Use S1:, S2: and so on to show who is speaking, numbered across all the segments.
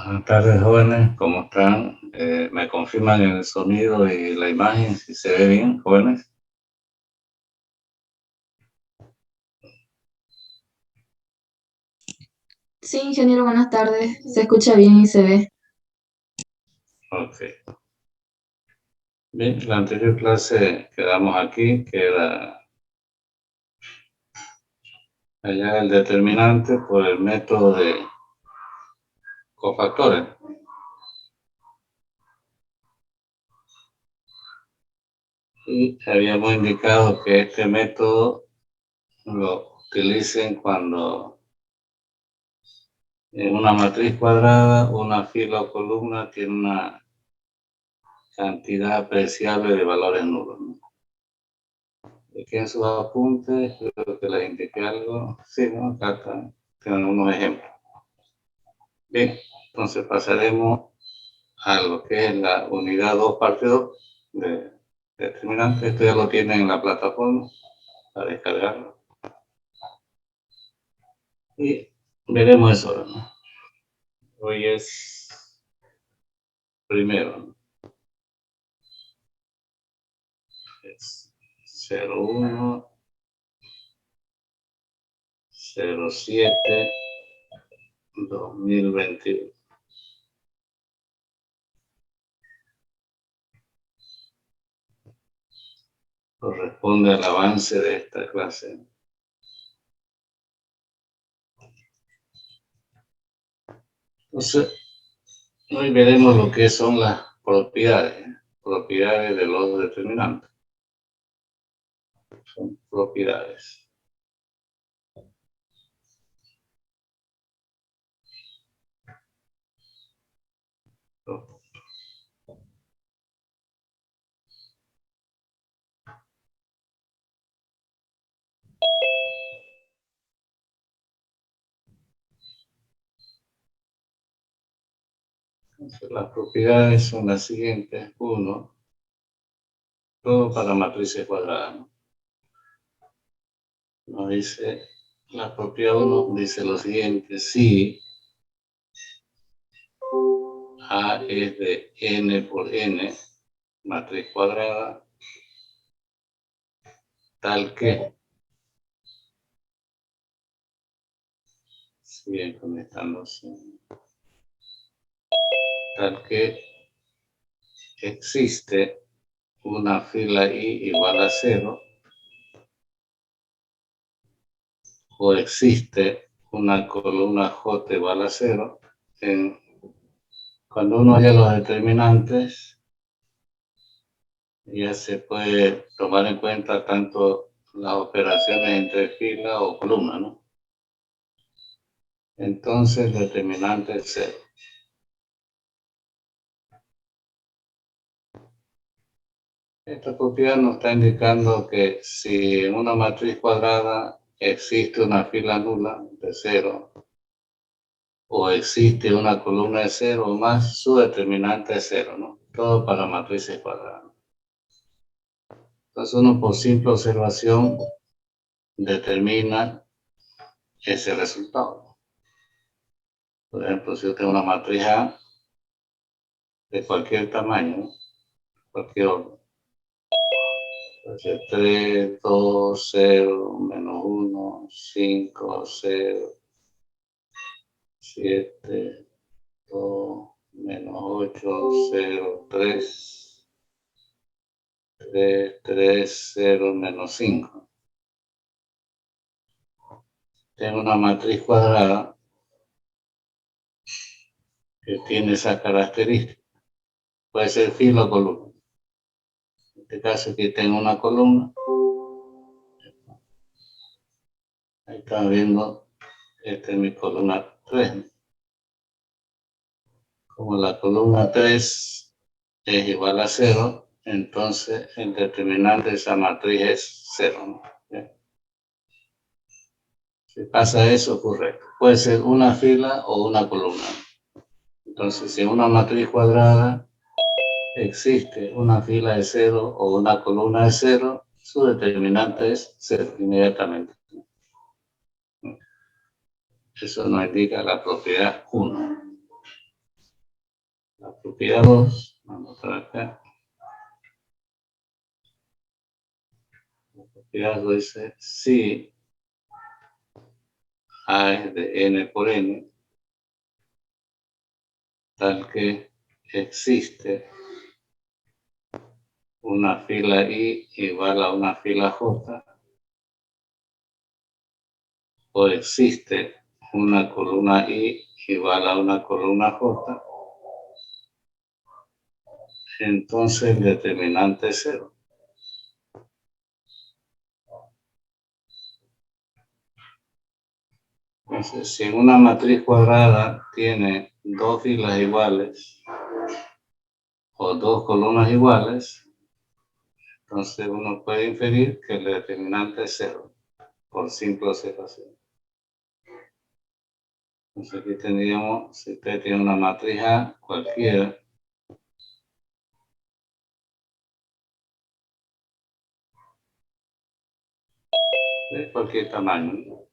S1: Buenas tardes, jóvenes, ¿cómo están? ¿Me confirman el sonido y la imagen, si se ve bien, jóvenes?
S2: Sí, ingeniero, buenas tardes. Se escucha bien y se ve.
S1: Ok. Bien, la anterior clase quedamos aquí, que era hallar el determinante por el método de cofactores. Y habíamos indicado que este método lo utilicen cuando en una matriz cuadrada, una fila o columna tiene una cantidad apreciable de valores nulos, ¿no? Aquí en sus apuntes, creo que les indiqué algo. Sí, ¿no? Acá tienen unos ejemplos. Bien, entonces pasaremos a lo que es la unidad 2 parte 2 de determinante. Esto ya lo tienen en la plataforma para descargarlo. Y veremos eso, ¿no? Hoy es primero, ¿no? Es 01, 07, 2021. Corresponde al avance de esta clase. Entonces, hoy veremos lo que son las propiedades de los determinantes. Son propiedades. Entonces, las propiedades son las siguientes. Uno, todo para matrices cuadradas, ¿no? Nos dice, la propiedad 1 dice lo siguiente: si A es de n por n, matriz cuadrada, tal que, siguen conectándose, tal que existe una fila i igual a 0, o existe una columna j igual a 0, cuando uno haya los determinantes, ya se puede tomar en cuenta tanto las operaciones entre fila o columna, ¿no? Entonces, el determinante es 0. Esta propiedad nos está indicando que si en una matriz cuadrada existe una fila nula de 0, o existe una columna de 0 o más, su determinante es 0, ¿no? Todo para matrices cuadradas. Entonces uno, por simple observación, determina ese resultado. Por ejemplo, si yo tengo una matriz A de cualquier tamaño, ¿no? Cualquier orden. Entonces 3, 2, 0, menos 1, 5, 0, 7, 2, menos 8, 0, 3, 3, 3, 0, menos 5. Tengo una matriz cuadrada que tiene esa característica. Puede ser fila o columna. En este caso aquí tengo una columna. Ahí están viendo, esta es mi columna 3. Como la columna 3 es igual a 0, entonces el determinante de esa matriz es 0, ¿no? ¿Bien? Si pasa eso, ocurre. Puede ser una fila o una columna. Entonces, si en una matriz cuadrada existe una fila de 0 o una columna de 0, su determinante es 0 inmediatamente. Eso nos indica la propiedad 1. La propiedad 2, vamos a ver acá. La propiedad 2 dice, si A es de n por n, tal que existe una fila I igual a una fila J, o existe una columna I igual a una columna J, entonces el determinante es 0. Entonces, si en una matriz cuadrada tiene dos filas iguales o dos columnas iguales, entonces uno puede inferir que el determinante es 0 por simple observación. Entonces aquí tendríamos, si usted tiene una matriz A cualquiera, de cualquier tamaño, ¿no?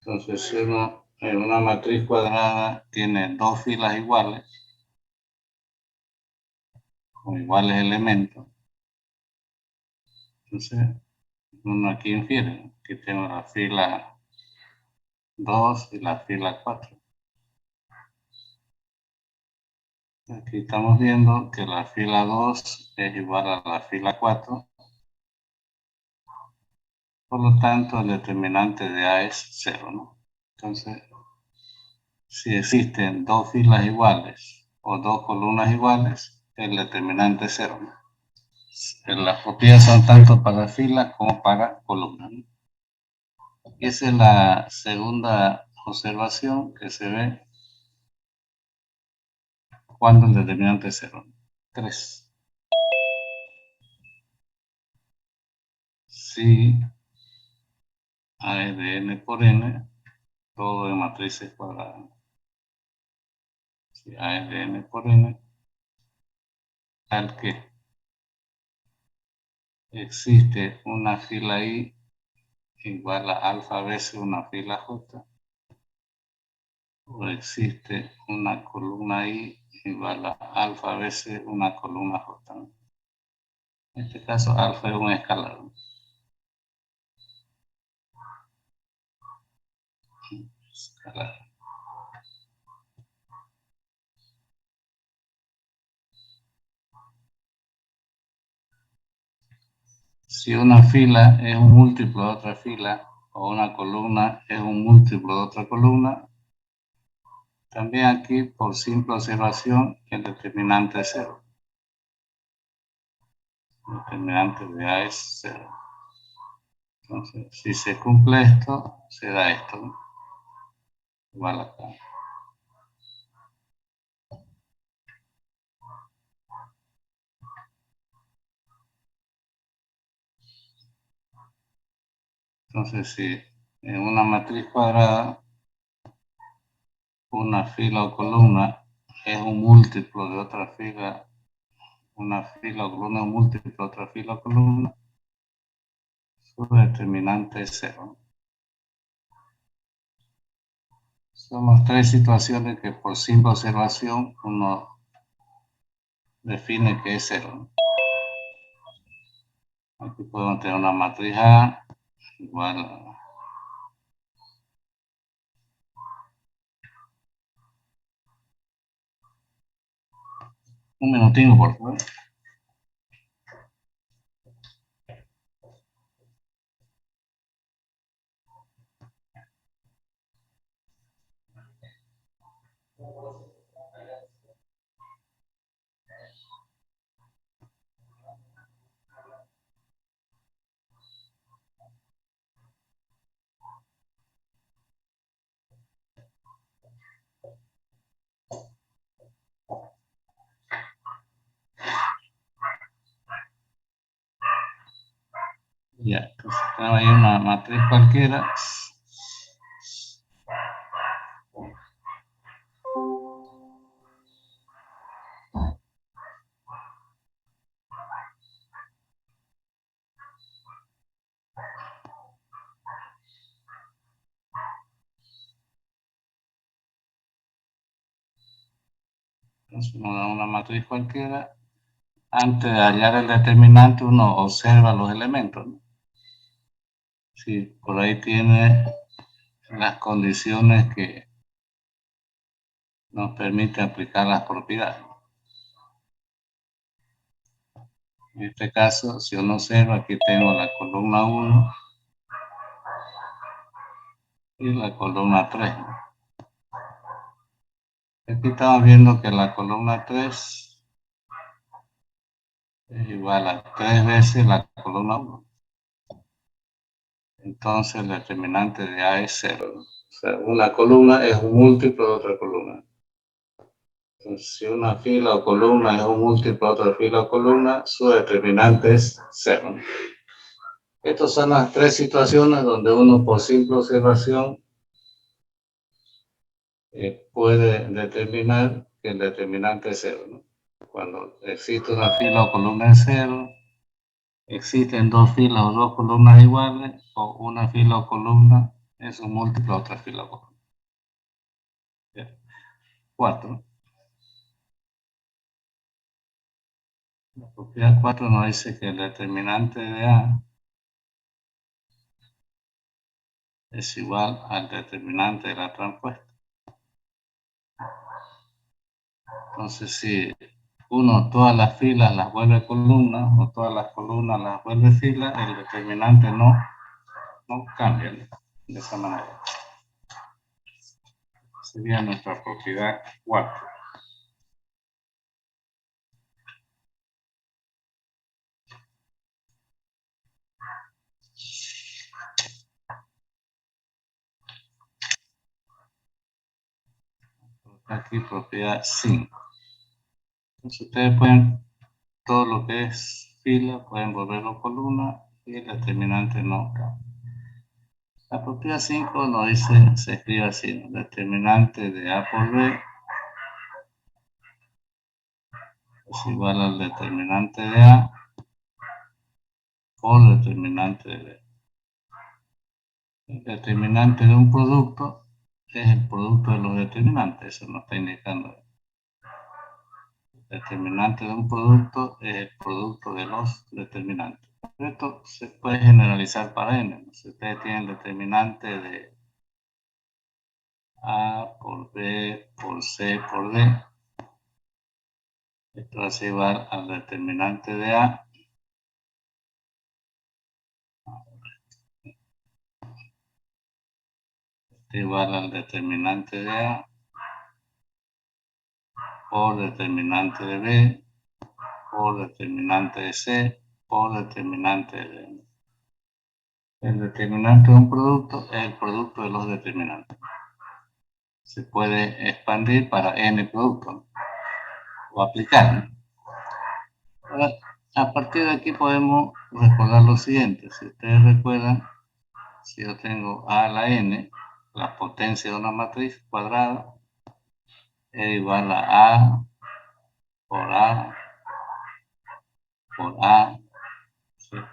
S1: Entonces, si uno en una matriz cuadrada tiene dos filas iguales, con iguales elementos, entonces uno aquí infiere que tengo la fila 2 y la fila 4. Aquí estamos viendo que la fila 2 es igual a la fila 4, por lo tanto el determinante de A es 0, ¿no? Entonces, si existen dos filas iguales o dos columnas iguales, el determinante es 0, ¿no? Las propiedades son tanto para filas como para columnas, ¿no? Esa es la segunda observación que se ve cuando el determinante es 0. 3. Si A es de n por n, todo de matrices cuadradas. Si A es de n por n, tal que existe una fila I igual a alfa veces una fila J, o existe una columna I igual a alfa veces una columna J. En este caso, alfa es un escalar. Escalar. Si una fila es un múltiplo de otra fila, o una columna es un múltiplo de otra columna, también aquí, por simple observación, el determinante es 0. El determinante de A es 0. Entonces, si se cumple esto, se da esto, ¿no? Igual acá. Entonces, si en una matriz cuadrada, una fila o columna es un múltiplo de otra fila, una fila o columna es un múltiplo de otra fila o columna, su determinante es 0. Son las tres situaciones que por simple observación uno define que es 0. Aquí podemos tener una matriz A igual a un minutito, por favor. Ya, entonces tenemos ahí una matriz cualquiera. Entonces uno da una matriz cualquiera. Antes de hallar el determinante, uno observa los elementos, ¿no? Si por ahí tiene las condiciones que nos permiten aplicar las propiedades. En este caso, si uno observa, aquí tengo la columna 1 y la columna 3. Aquí estamos viendo que la columna 3 es igual a 3 veces la columna 1. Entonces el determinante de A es 0. O sea, una columna es un múltiplo de otra columna. Entonces, si una fila o columna es un múltiplo de otra fila o columna, su determinante es 0. Estas son las tres situaciones donde uno, por simple observación, puede determinar que el determinante es 0, ¿no? Cuando existe una fila o columna en 0, existen dos filas o dos columnas iguales, o una fila o columna es un múltiplo de otra fila o columna. 4. La propiedad 4 nos dice que el determinante de A es igual al determinante de la transpuesta. Entonces, si uno todas las filas las vuelve columnas o todas las columnas las vuelve filas, el determinante no cambia de esa manera. Sería nuestra propiedad 4. Aquí propiedad 5. Entonces ustedes pueden, todo lo que es fila, pueden volverlo columna y el determinante no cambia. La propiedad 5 nos dice, se escribe así, ¿no? Determinante de A por B es igual al determinante de A por determinante de B. El determinante de un producto es el producto de los determinantes, eso nos está indicando. El determinante de un producto es el producto de los determinantes. Esto se puede generalizar para n. Si ustedes tienen el determinante de A por B por C por D, esto va a ser igual al determinante de A igual al determinante de A por determinante de B por determinante de C por determinante de D. El determinante de un producto es el producto de los determinantes. Se puede expandir para n productos o aplicar. Ahora, a partir de aquí podemos recordar lo siguiente. Si ustedes recuerdan, si yo tengo a a la n, la potencia de una matriz cuadrada es igual a por A por A, ¿cierto?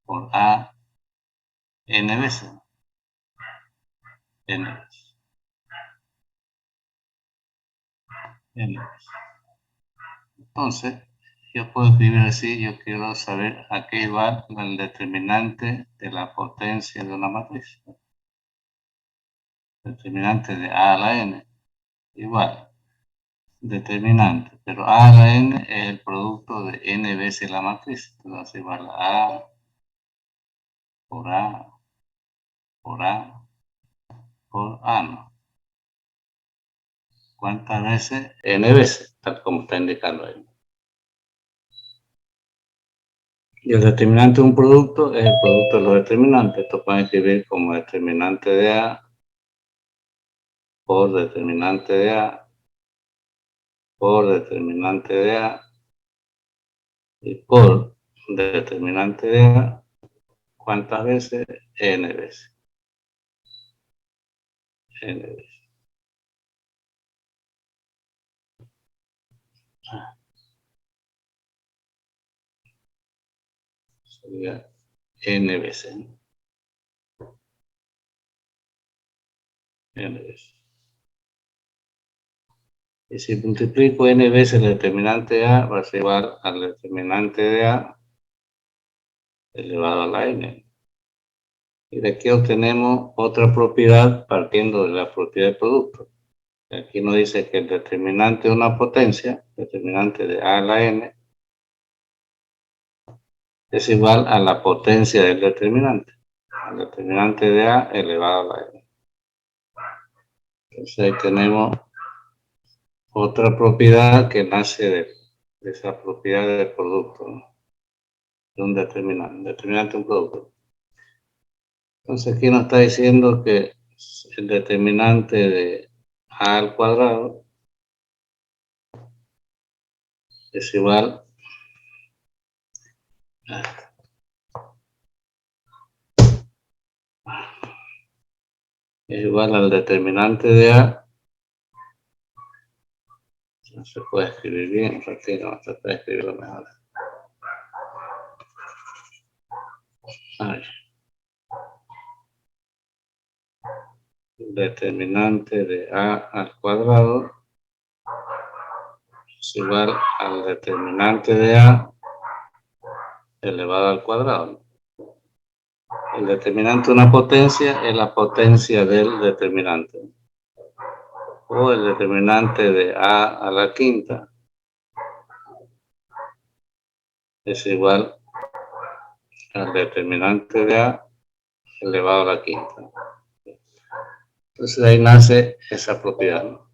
S1: Por A n veces. N veces. N veces. Entonces, yo puedo escribir así, yo quiero saber a qué va el determinante de la potencia de una matriz. Determinante de a a la n, igual. Determinante, pero a a la n es el producto de n veces la matriz. Entonces, igual a por a por a por a, ¿no? ¿Cuántas veces? N veces, tal como está indicando ahí. Y el determinante de un producto es el producto de los determinantes. Esto puede escribir como determinante de A por determinante de A por determinante de A y por determinante de A, ¿cuántas veces? N veces. N veces. Sería N veces. N veces. Y si multiplico n veces el determinante de A, va a ser igual al determinante de A elevado a la n. Y de aquí obtenemos otra propiedad partiendo de la propiedad de producto. Aquí nos dice que el determinante de una potencia, determinante de A a la n, es igual a la potencia del determinante. Al determinante de A elevado a la n. Entonces ahí tenemos otra propiedad que nace de esa propiedad del producto, ¿no? De un determinante de un producto. Entonces aquí nos está diciendo que el determinante de A al cuadrado es igual al determinante de A. No se puede escribir bien, un ratito, vamos a tratar de escribirlo mejor. Ahí. El determinante de A al cuadrado es igual al determinante de A elevado al cuadrado. El determinante de una potencia es la potencia del determinante. O el determinante de A a la quinta es igual al determinante de A elevado a la quinta. Entonces de ahí nace esa propiedad, ¿no?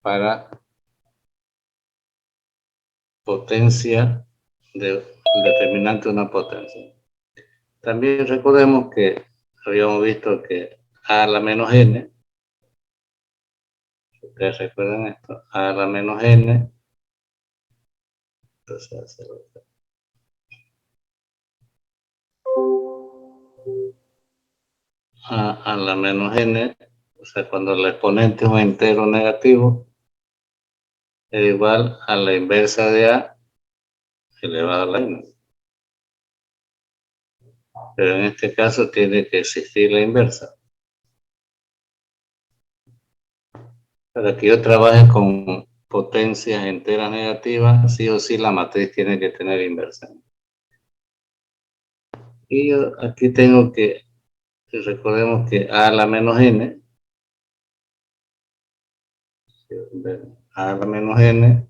S1: Para potencia del determinante de una potencia. También recordemos que habíamos visto que A a la menos n, ustedes recuerdan esto, A a la menos n, entonces A la menos n, o sea, cuando el exponente es un entero negativo, es igual a la inversa de A elevado a la n. Pero en este caso tiene que existir la inversa. Para que yo trabaje con potencias enteras negativas, sí o sí la matriz tiene que tener inversa. Y yo aquí tengo que, recordemos que A a la menos n, A a la menos n,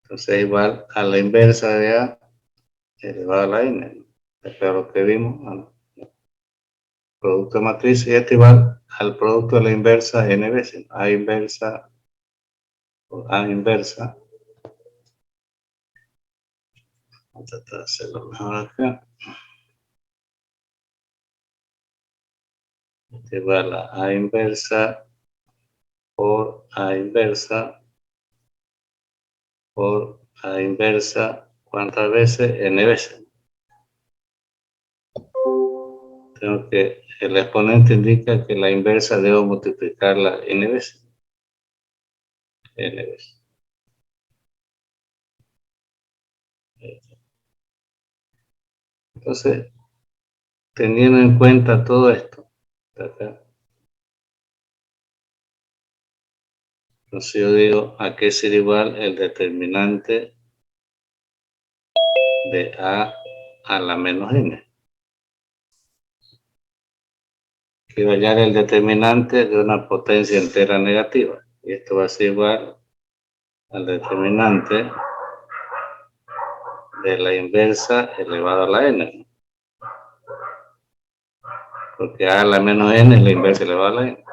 S1: entonces es igual a la inversa de A elevado a la n. Esto lo que vimos, ¿no? Producto de matriz, y esto igual al producto de la inversa n veces. A inversa por A inversa. Vamos a tratar de hacerlo mejor acá. Esto igual a A inversa por A inversa por A inversa, ¿cuántas veces? N veces. Tengo que, el exponente indica que la inversa debo multiplicarla n veces. N veces. Entonces, teniendo en cuenta todo esto, acá, entonces yo digo, ¿a qué será igual el determinante de A a la menos n? Quiero hallar el determinante de una potencia entera negativa. Y esto va a ser igual al determinante de la inversa elevado a la n. Porque A a la menos n es la inversa elevada a la n.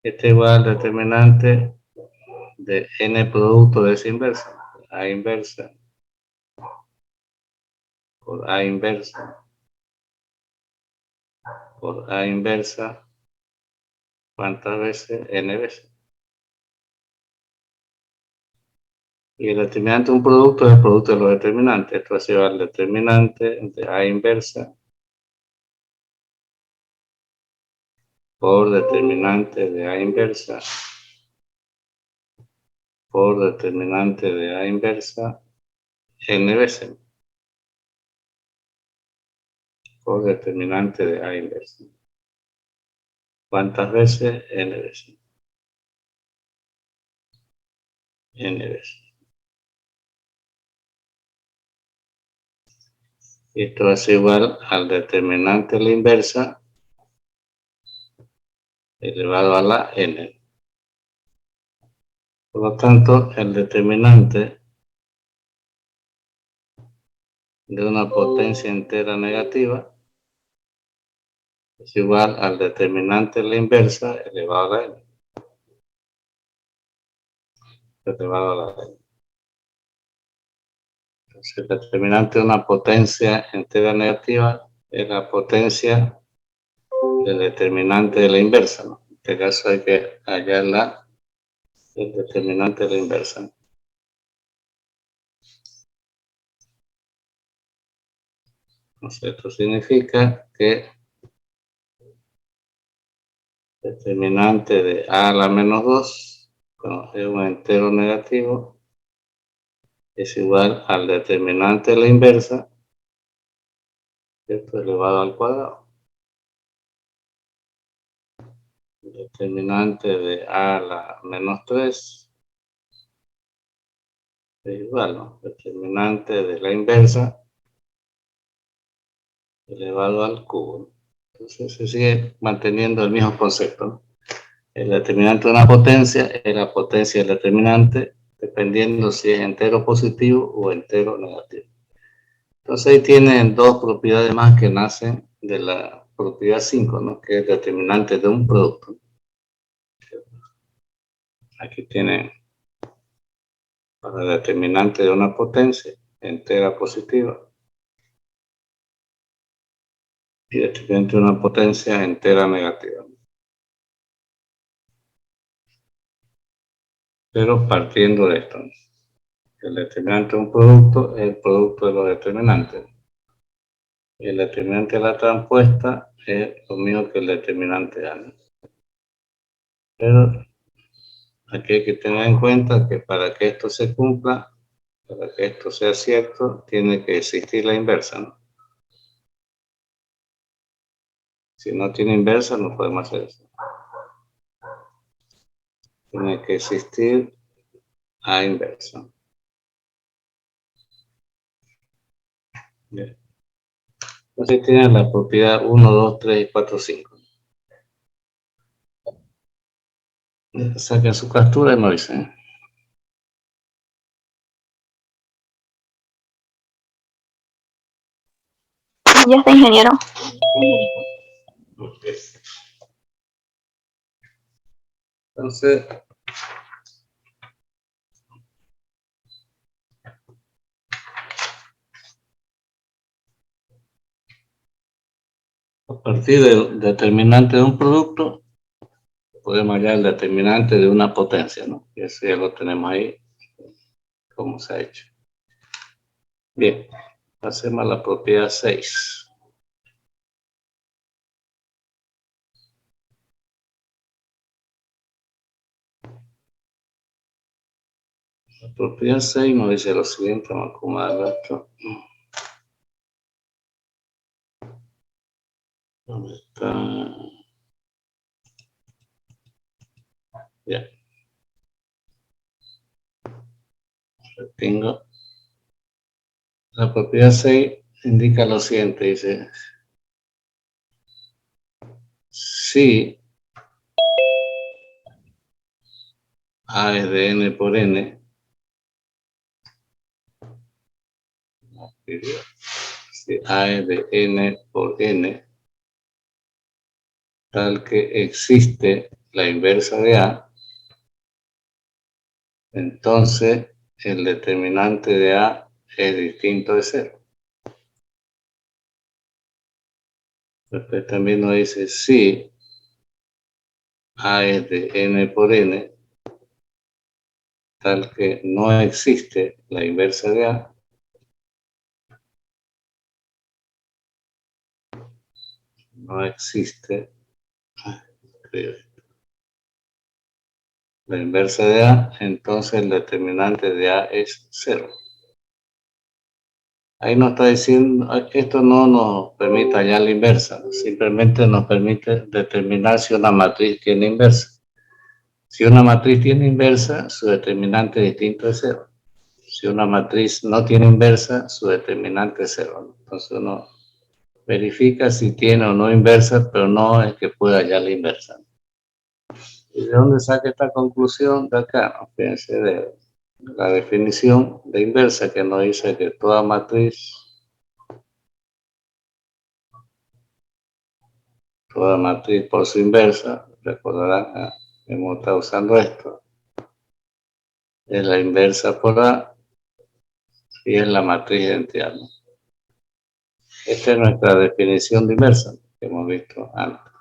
S1: Este es igual al determinante de n producto de esa inversa. A inversa por A inversa por A inversa. ¿Cuántas veces? N veces. Y el determinante de un producto es el producto de los determinantes. Esto va a ser igual al determinante de A inversa por determinante de A inversa por determinante de A inversa n veces por determinante de A inversa. ¿Cuántas veces? N veces. n veces. Esto va a ser igual al determinante de la inversa elevado a la n. Por lo tanto, el determinante de una potencia entera negativa es igual al determinante de la inversa elevado a la n. Elevado a la n. Entonces, el determinante de una potencia entera negativa es la potencia del determinante de la inversa, ¿no? En este caso hay que hallar el determinante de la inversa. Entonces, esto significa que el determinante de a a la menos 2, cuando es un entero negativo, es igual al determinante de la inversa, esto elevado al cuadrado. El determinante de a a la menos 3 es igual, ¿no? Determinante de la inversa elevado al cubo. Entonces se sigue manteniendo el mismo concepto, ¿no? El determinante de una potencia es la potencia del determinante, dependiendo si es entero positivo o entero negativo. Entonces ahí tienen dos propiedades más que nacen de la propiedad 5, ¿no? Que es determinante de un producto. Aquí tienen para el determinante de una potencia entera positiva y determinante de una potencia entera negativa. Pero partiendo de esto, el determinante de un producto es el producto de los determinantes. El determinante de la transpuesta es lo mismo que el determinante A. Pero aquí hay que tener en cuenta que para que esto se cumpla, para que esto sea cierto, tiene que existir la inversa, ¿no? Si no tiene inversa, no podemos hacer eso. Tiene que existir A inversa. Bien. Entonces tiene la propiedad 1, 2, 3 y 4, 5. Saquen su captura y me dicen.
S3: Ya está, ingeniero.
S1: Okay. Entonces, a partir del determinante de un producto, podemos hallar el determinante de una potencia, ¿no? Y eso ya lo tenemos ahí, como se ha hecho. Bien, pasemos a la propiedad 6. La propiedad 6 nos dice lo siguiente, vamos a acomodarlo esto. ¿Dónde está? Ya. Tengo. La propiedad 6 indica lo siguiente, dice, si A es de n por n, si A es de n por n, tal que existe la inversa de A, entonces el determinante de A es distinto de 0. Después también nos dice si A es de n por n, tal que no existe la inversa de A, no existe la inversa de A, entonces el determinante de A es 0. Ahí nos está diciendo, esto no nos permite hallar la inversa, simplemente nos permite determinar si una matriz tiene inversa. Si una matriz tiene inversa, su determinante distinto es 0. Si una matriz no tiene inversa, su determinante es 0. Entonces uno verifica si tiene o no inversa, pero no es que pueda hallar la inversa. ¿Y de dónde saca esta conclusión? De acá, ¿no? Fíjense de la definición de inversa que nos dice que toda matriz por su inversa, recordarán, hemos estado usando esto, es la inversa por A y es la matriz identidad, ¿no? Esta es nuestra definición de inversa que hemos visto antes.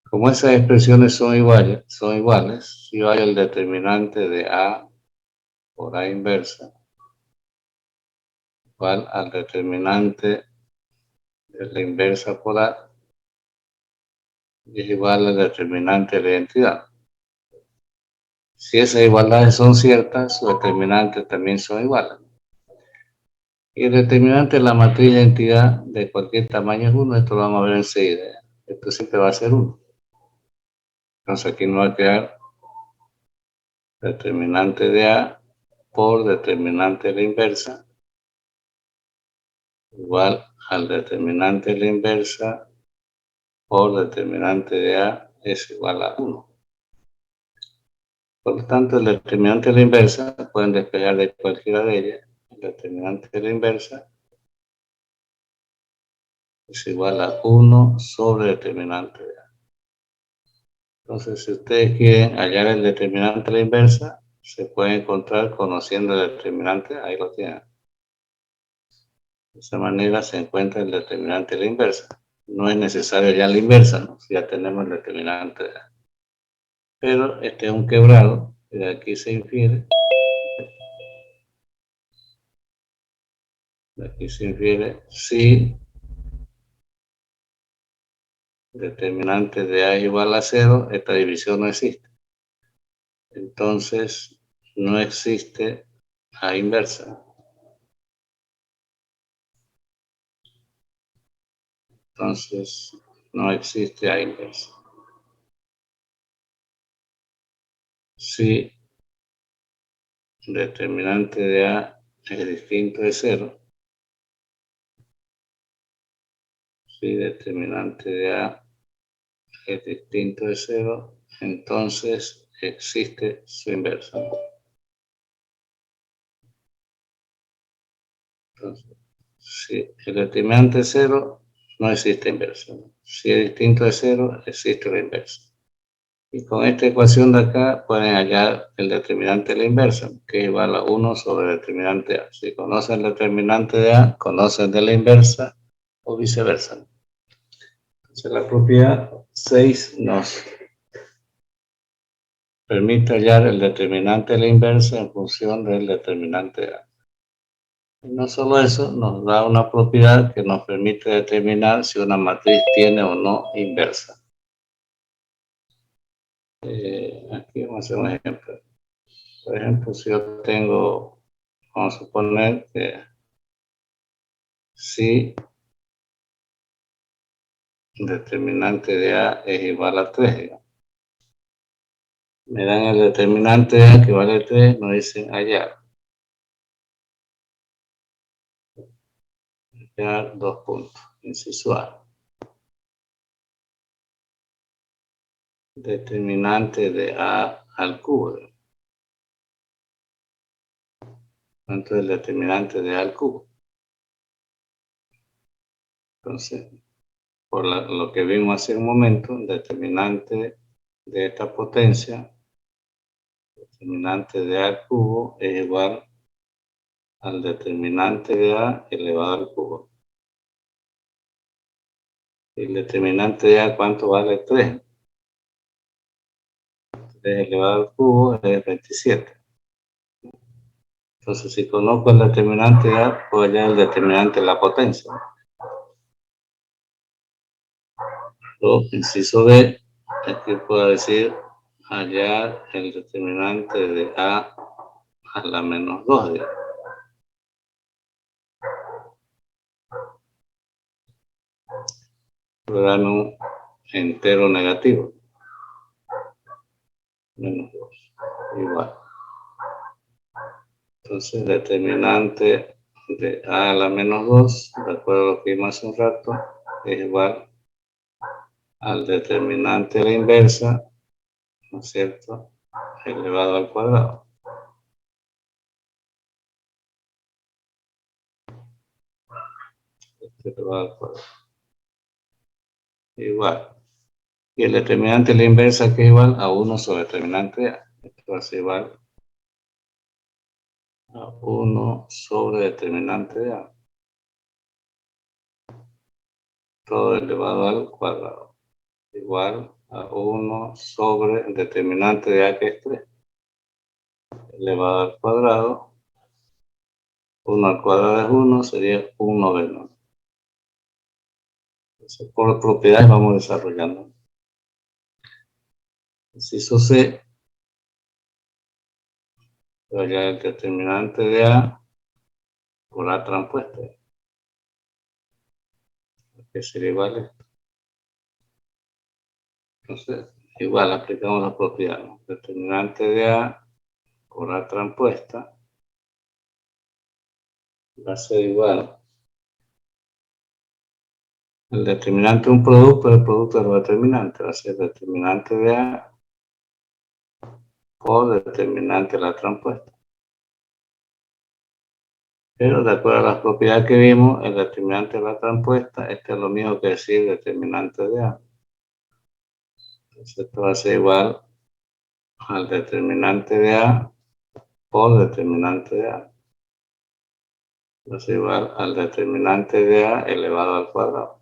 S1: Como esas expresiones son iguales, si hay el determinante de A por A inversa igual al determinante de la inversa por A y es igual al determinante de la identidad. Si esas igualdades son ciertas, sus determinantes también son iguales. Y el determinante de la matriz de identidad de cualquier tamaño es 1, esto lo vamos a ver enseguida. Esto siempre va a ser 1. Entonces aquí nos va a quedar determinante de A por determinante de la inversa igual al determinante de la inversa por determinante de A es igual a 1. Por lo tanto, el determinante de la inversa pueden despegar de cualquiera de ellas. El determinante de la inversa es igual a 1 sobre determinante de A. Entonces, si ustedes quieren hallar el determinante de la inversa, se puede encontrar conociendo el determinante, ahí lo tienen. De esa manera se encuentra el determinante de la inversa. No es necesario hallar la inversa, ¿no? Si ya tenemos el determinante de A. Pero este es un quebrado, y de aquí se infiere. De aquí se infiere si determinante de A es igual a 0, esta división no existe. Entonces, no existe A inversa. Entonces, no existe A inversa. Si determinante de A es distinto de 0, si determinante de A es distinto de 0, entonces existe su inversa. Entonces, si el determinante es 0, no existe inversa. Si es distinto de 0, existe la inversa. Y con esta ecuación de acá pueden hallar el determinante de la inversa, que es igual a 1 sobre el determinante A. Si conocen el determinante de A, conocen de la inversa o viceversa. Entonces la propiedad 6 nos permite hallar el determinante de la inversa en función del determinante de A. Y no solo eso, nos da una propiedad que nos permite determinar si una matriz tiene o no inversa. Aquí vamos a hacer un ejemplo. Por ejemplo, si yo tengo, vamos a suponer que si determinante de A es igual a 3, digamos. Me dan el determinante de A que vale 3, nos dicen hallar. Hallar 2 puntos, inciso A. Determinante de A al cubo. ¿Cuánto es el determinante de A al cubo? Entonces, por lo que vimos hace un momento, el determinante de esta potencia, determinante de A al cubo, es igual al determinante de A elevado al cubo. El determinante de A, ¿cuánto vale? 3. 3 elevado al cubo es 27. Entonces, si conozco el determinante de A, puedo hallar el determinante de la potencia. O, inciso B, aquí puedo decir hallar el determinante de A a la menos 2. Digamos. Dame un entero negativo. Menos 2. Igual. Entonces, determinante de a a la menos 2, de acuerdo a lo que vimos hace un rato, es igual al determinante de la inversa, ¿no es cierto?, elevado al cuadrado. Elevado al cuadrado. Igual. Y el determinante de la inversa, que es igual a 1 sobre determinante de a. Esto va a ser igual a 1 sobre determinante de a. Todo elevado al cuadrado. Igual a 1 sobre el determinante de a, que es 3. Elevado al cuadrado. 1 al cuadrado es 1, sería 1 menos. Entonces, por propiedades vamos desarrollando. Inciso C. Ya el determinante de a por a transpuesta, que sería igual a esto. Entonces, igual aplicamos la propiedad, ¿no? Determinante de a por a transpuesta va a ser igual. El determinante de un producto es el producto de los determinantes, va a ser determinante de a por determinante de la transpuesta. Pero de acuerdo a las propiedades que vimos, el determinante de la transpuesta, este es lo mismo que decir determinante de a. Entonces esto va a ser igual al determinante de a por determinante de a. Va a ser igual al determinante de a elevado al cuadrado.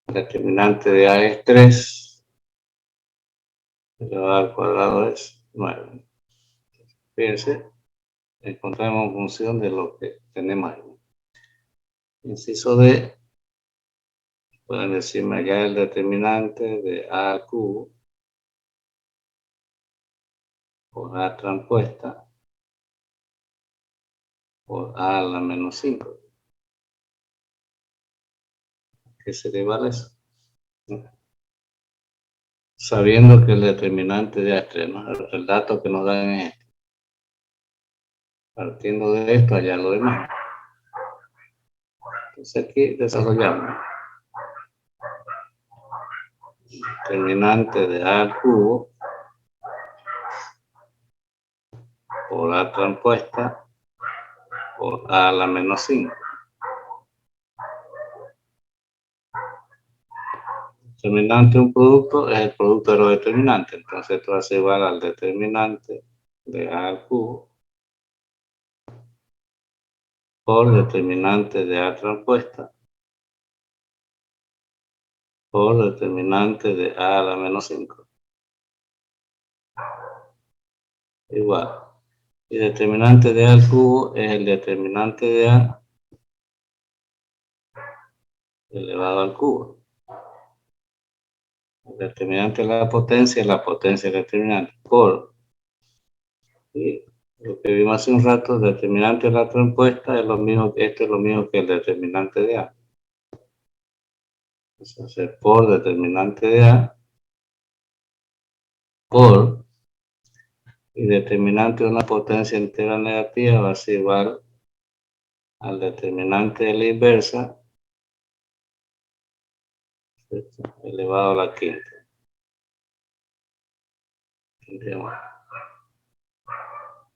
S1: El determinante de a es 3, elevado al cuadrado es 9. Fíjense, encontramos función de lo que tenemos ahí. Inciso D, pueden decirme allá el determinante de a al cubo por a transpuesta por a la menos 5. ¿Qué sería igual a eso? Sabiendo que el determinante de a es 3, ¿no? El dato que nos dan es este. Partiendo de esto, allá lo demás. Entonces aquí desarrollamos determinante de a al cubo por a transpuesta por a la menos 5. Determinante de un producto es el producto de los determinantes. Entonces esto va a ser igual al determinante de a al cubo por determinante de a transpuesta por determinante de a la menos 5. Igual. Y determinante de a al cubo es el determinante de a elevado al cubo. El determinante de la potencia es la potencia del determinante por, y lo que vimos hace un rato, el determinante de la transpuesta es lo mismo, esto es lo mismo que el determinante de a. Entonces, por determinante de a por, y determinante de una potencia entera negativa va a ser igual al determinante de la inversa elevado a la quinta.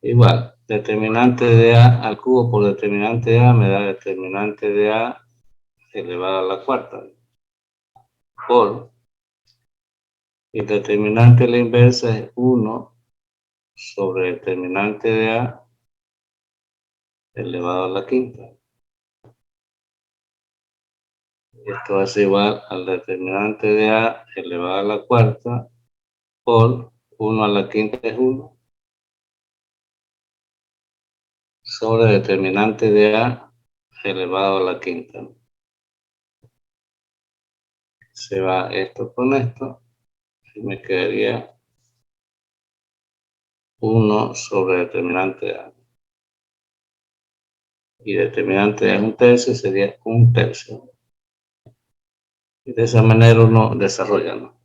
S1: Igual, determinante de a al cubo por determinante de a me da determinante de a elevado a la cuarta. Por, y determinante de la inversa es 1 sobre determinante de a elevado a la quinta. Esto va a ser igual al determinante de a elevado a la cuarta por 1 a la quinta es 1 sobre determinante de a elevado a la quinta. Se va esto con esto y me quedaría 1 sobre determinante de a. Y determinante de a es 1 tercio, sería 1 tercio. Y de esa manera uno desarrolla, ¿no?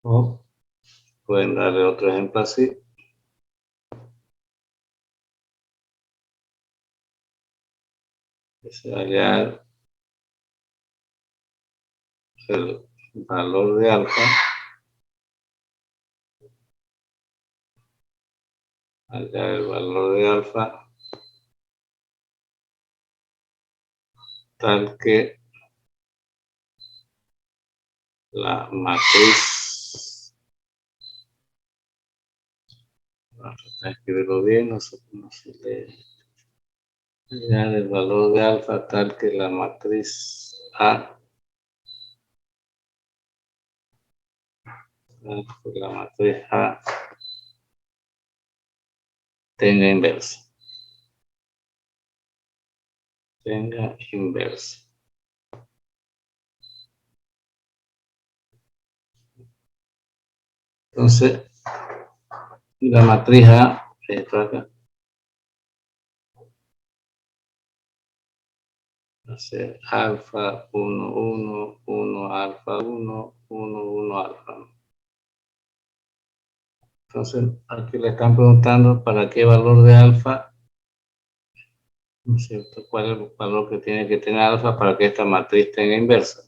S1: O pueden darle otro ejemplo así. Es hallar el valor de alfa. Hallar el valor de alfa tal que la matriz, vamos a escribirlo bien, no se lee. Hallar el valor de alfa tal que la matriz A, tenga inversa. Tenga inversa. Entonces, la matriz A, esto acá, va a ser alfa 1, 1, 1, alfa 1, 1, 1, alfa. Entonces, aquí le están preguntando para qué valor de alfa, ¿no es cierto? ¿Cuál es el valor que tiene que tener alfa para que esta matriz tenga inversa?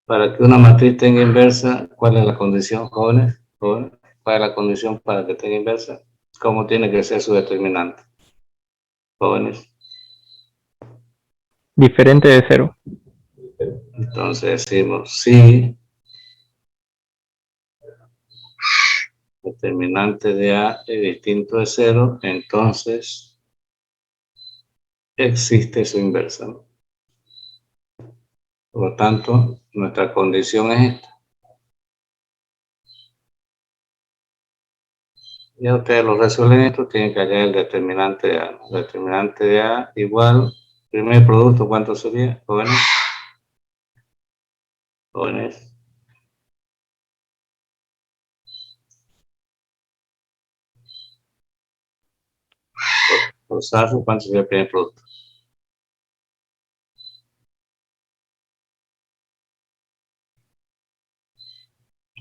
S1: Para que una matriz tenga inversa, ¿cuál es la condición, jóvenes? ¿Jóvenes? ¿Cuál es la condición para que tenga inversa? ¿Cómo tiene que ser su determinante? Jóvenes.
S4: Diferente de 0.
S1: Entonces decimos si determinante de A es distinto de 0, entonces existe su inversa, ¿no? Por lo tanto, nuestra condición es esta. Ya ustedes lo resuelven esto, tienen que hallar el determinante de A, ¿no? El determinante de A igual, primer producto, ¿cuánto sería? Jóvenes. Jóvenes. Por SAFO, ¿cuánto sería el primer producto?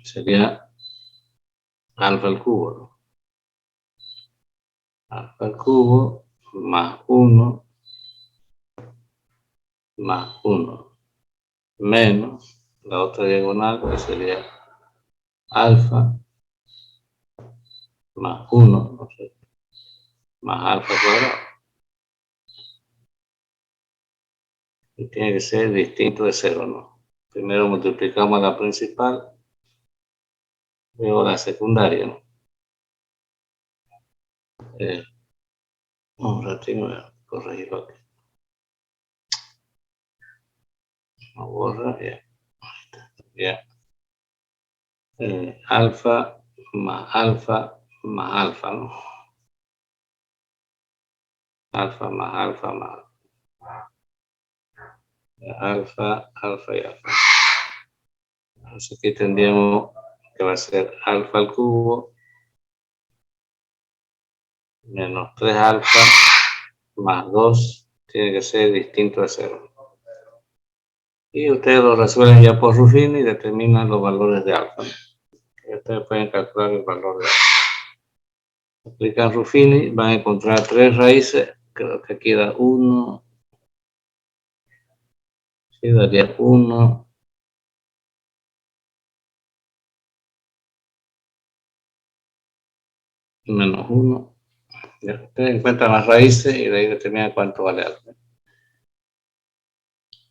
S1: Sería alfa al cubo, ¿no? Alfa al cubo más 1 más 1 menos la otra diagonal, que sería alfa más 1, no sé, más alfa cuadrado. Y tiene que ser distinto de 0, ¿no? Primero multiplicamos la principal, luego la secundaria, ¿no? Un ratito voy a corregirlo aquí. No borra, ya. Ya. Alfa más alfa más alfa, ¿no? Alfa más alfa más alfa, alfa y alfa. Entonces aquí tendríamos que va a ser alfa al cubo menos 3 alfa más 2 tiene que ser distinto de 0. Y ustedes lo resuelven ya por Ruffini y determinan los valores de alfa. Y ustedes pueden calcular el valor de alfa. Aplican Ruffini, van a encontrar 3 raíces. Creo que aquí da 1. Sí, daría 1. Menos 1. Ya ustedes encuentran las raíces y de ahí determinan cuánto vale alfa.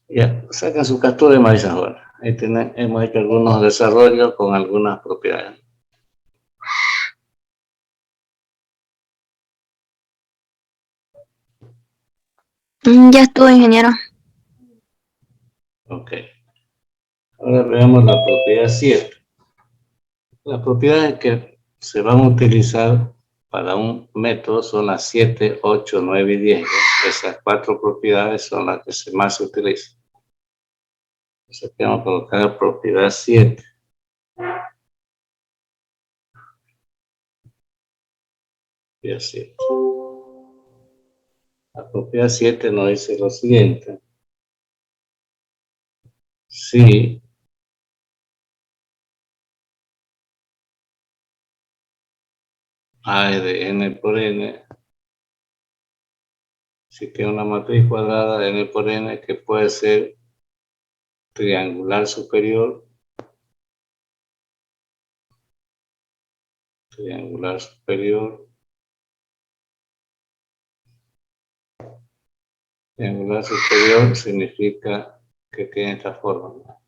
S1: Ya, sacan su captura de maíz ahora. Ahí hemos hecho algunos desarrollos con algunas propiedades.
S3: Ya estuvo, ingeniero.
S1: Ok. Ahora veamos la propiedad 7. Las propiedades que se van a utilizar para un método son las 7, 8, 9 y 10. Esas 4 propiedades son las que más se utilizan. Entonces aquí vamos a colocar propiedad 7. Y así. La propiedad 7 nos dice lo siguiente. Si A es de n por n, si tiene una matriz cuadrada de n por n que puede ser triangular superior, triangular superior, triangular superior significa que tiene esta forma.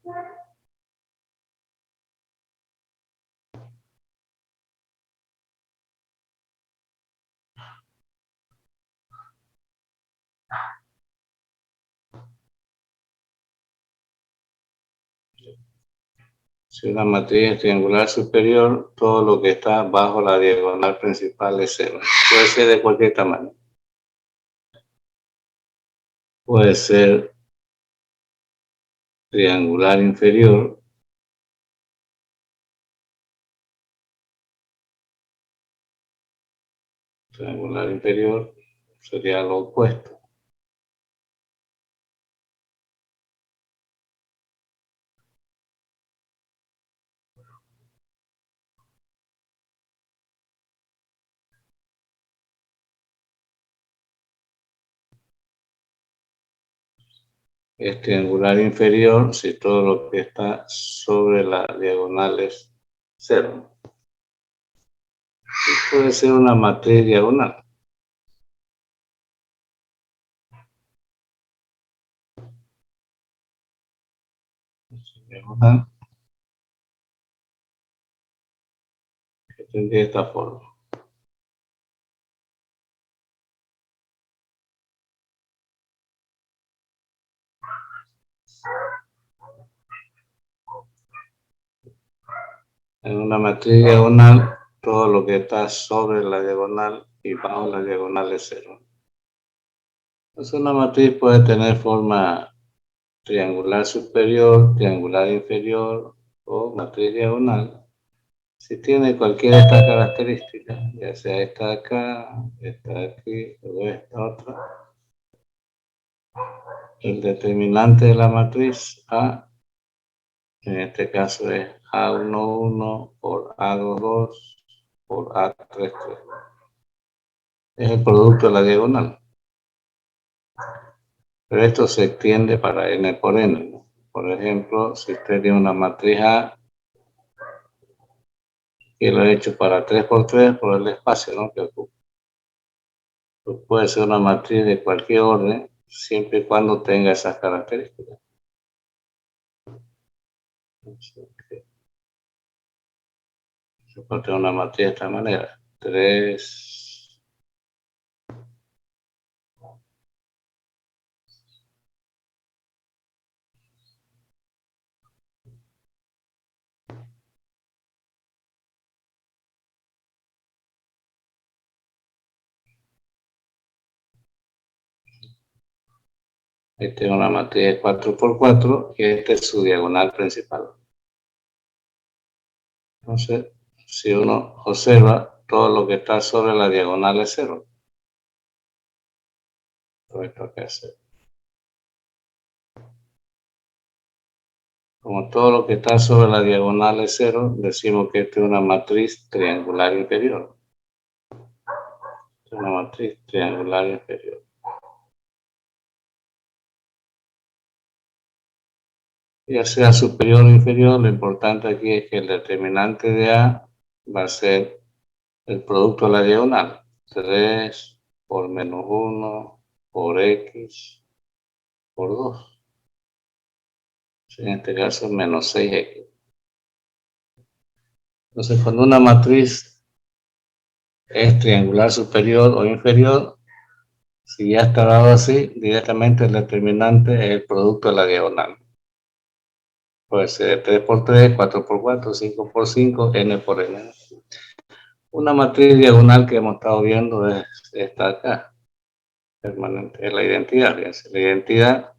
S1: Si una matriz es triangular superior, todo lo que está bajo la diagonal principal es cero. Puede ser de cualquier tamaño. Puede ser triangular inferior, triangular inferior sería lo opuesto. Es triangular inferior si todo lo que está sobre la diagonal es cero. Y puede ser una matriz diagonal. Diagonal que tendría esta forma. En una matriz diagonal, todo lo que está sobre la diagonal y bajo la diagonal es cero. Entonces una matriz puede tener forma triangular superior, triangular inferior o matriz diagonal. Si tiene cualquiera de estas características, ya sea esta de acá, esta de aquí o esta otra, el determinante de la matriz A, en este caso es A11 por A22 por A33. Es el producto de la diagonal. Pero esto se extiende para n por n, ¿no? Por ejemplo, si usted tiene una matriz A, que lo he hecho para 3 por 3 por el espacio, ¿no?, que ocupa. Pues puede ser una matriz de cualquier orden, siempre y cuando tenga esas características. Se puede tener una matriz de esta manera. 3, esta es una matriz de 4 por 4 y esta es su diagonal principal. Entonces, si uno observa, todo lo que está sobre la diagonal es cero. Todo esto que hace. Como todo lo que está sobre la diagonal es cero, decimos que esta es una matriz triangular inferior. Es una matriz triangular inferior. Ya sea superior o inferior, lo importante aquí es que el determinante de A va a ser el producto de la diagonal. 3 por menos 1 por X por 2. En este caso, menos 6X. Entonces, cuando una matriz es triangular superior o inferior, si ya está dado así, directamente el determinante es el producto de la diagonal. Puede ser 3 por 3, 4 por 4, 5 por 5, n por n. Una matriz diagonal que hemos estado viendo es esta acá, permanente, es la identidad. Fíjense, la identidad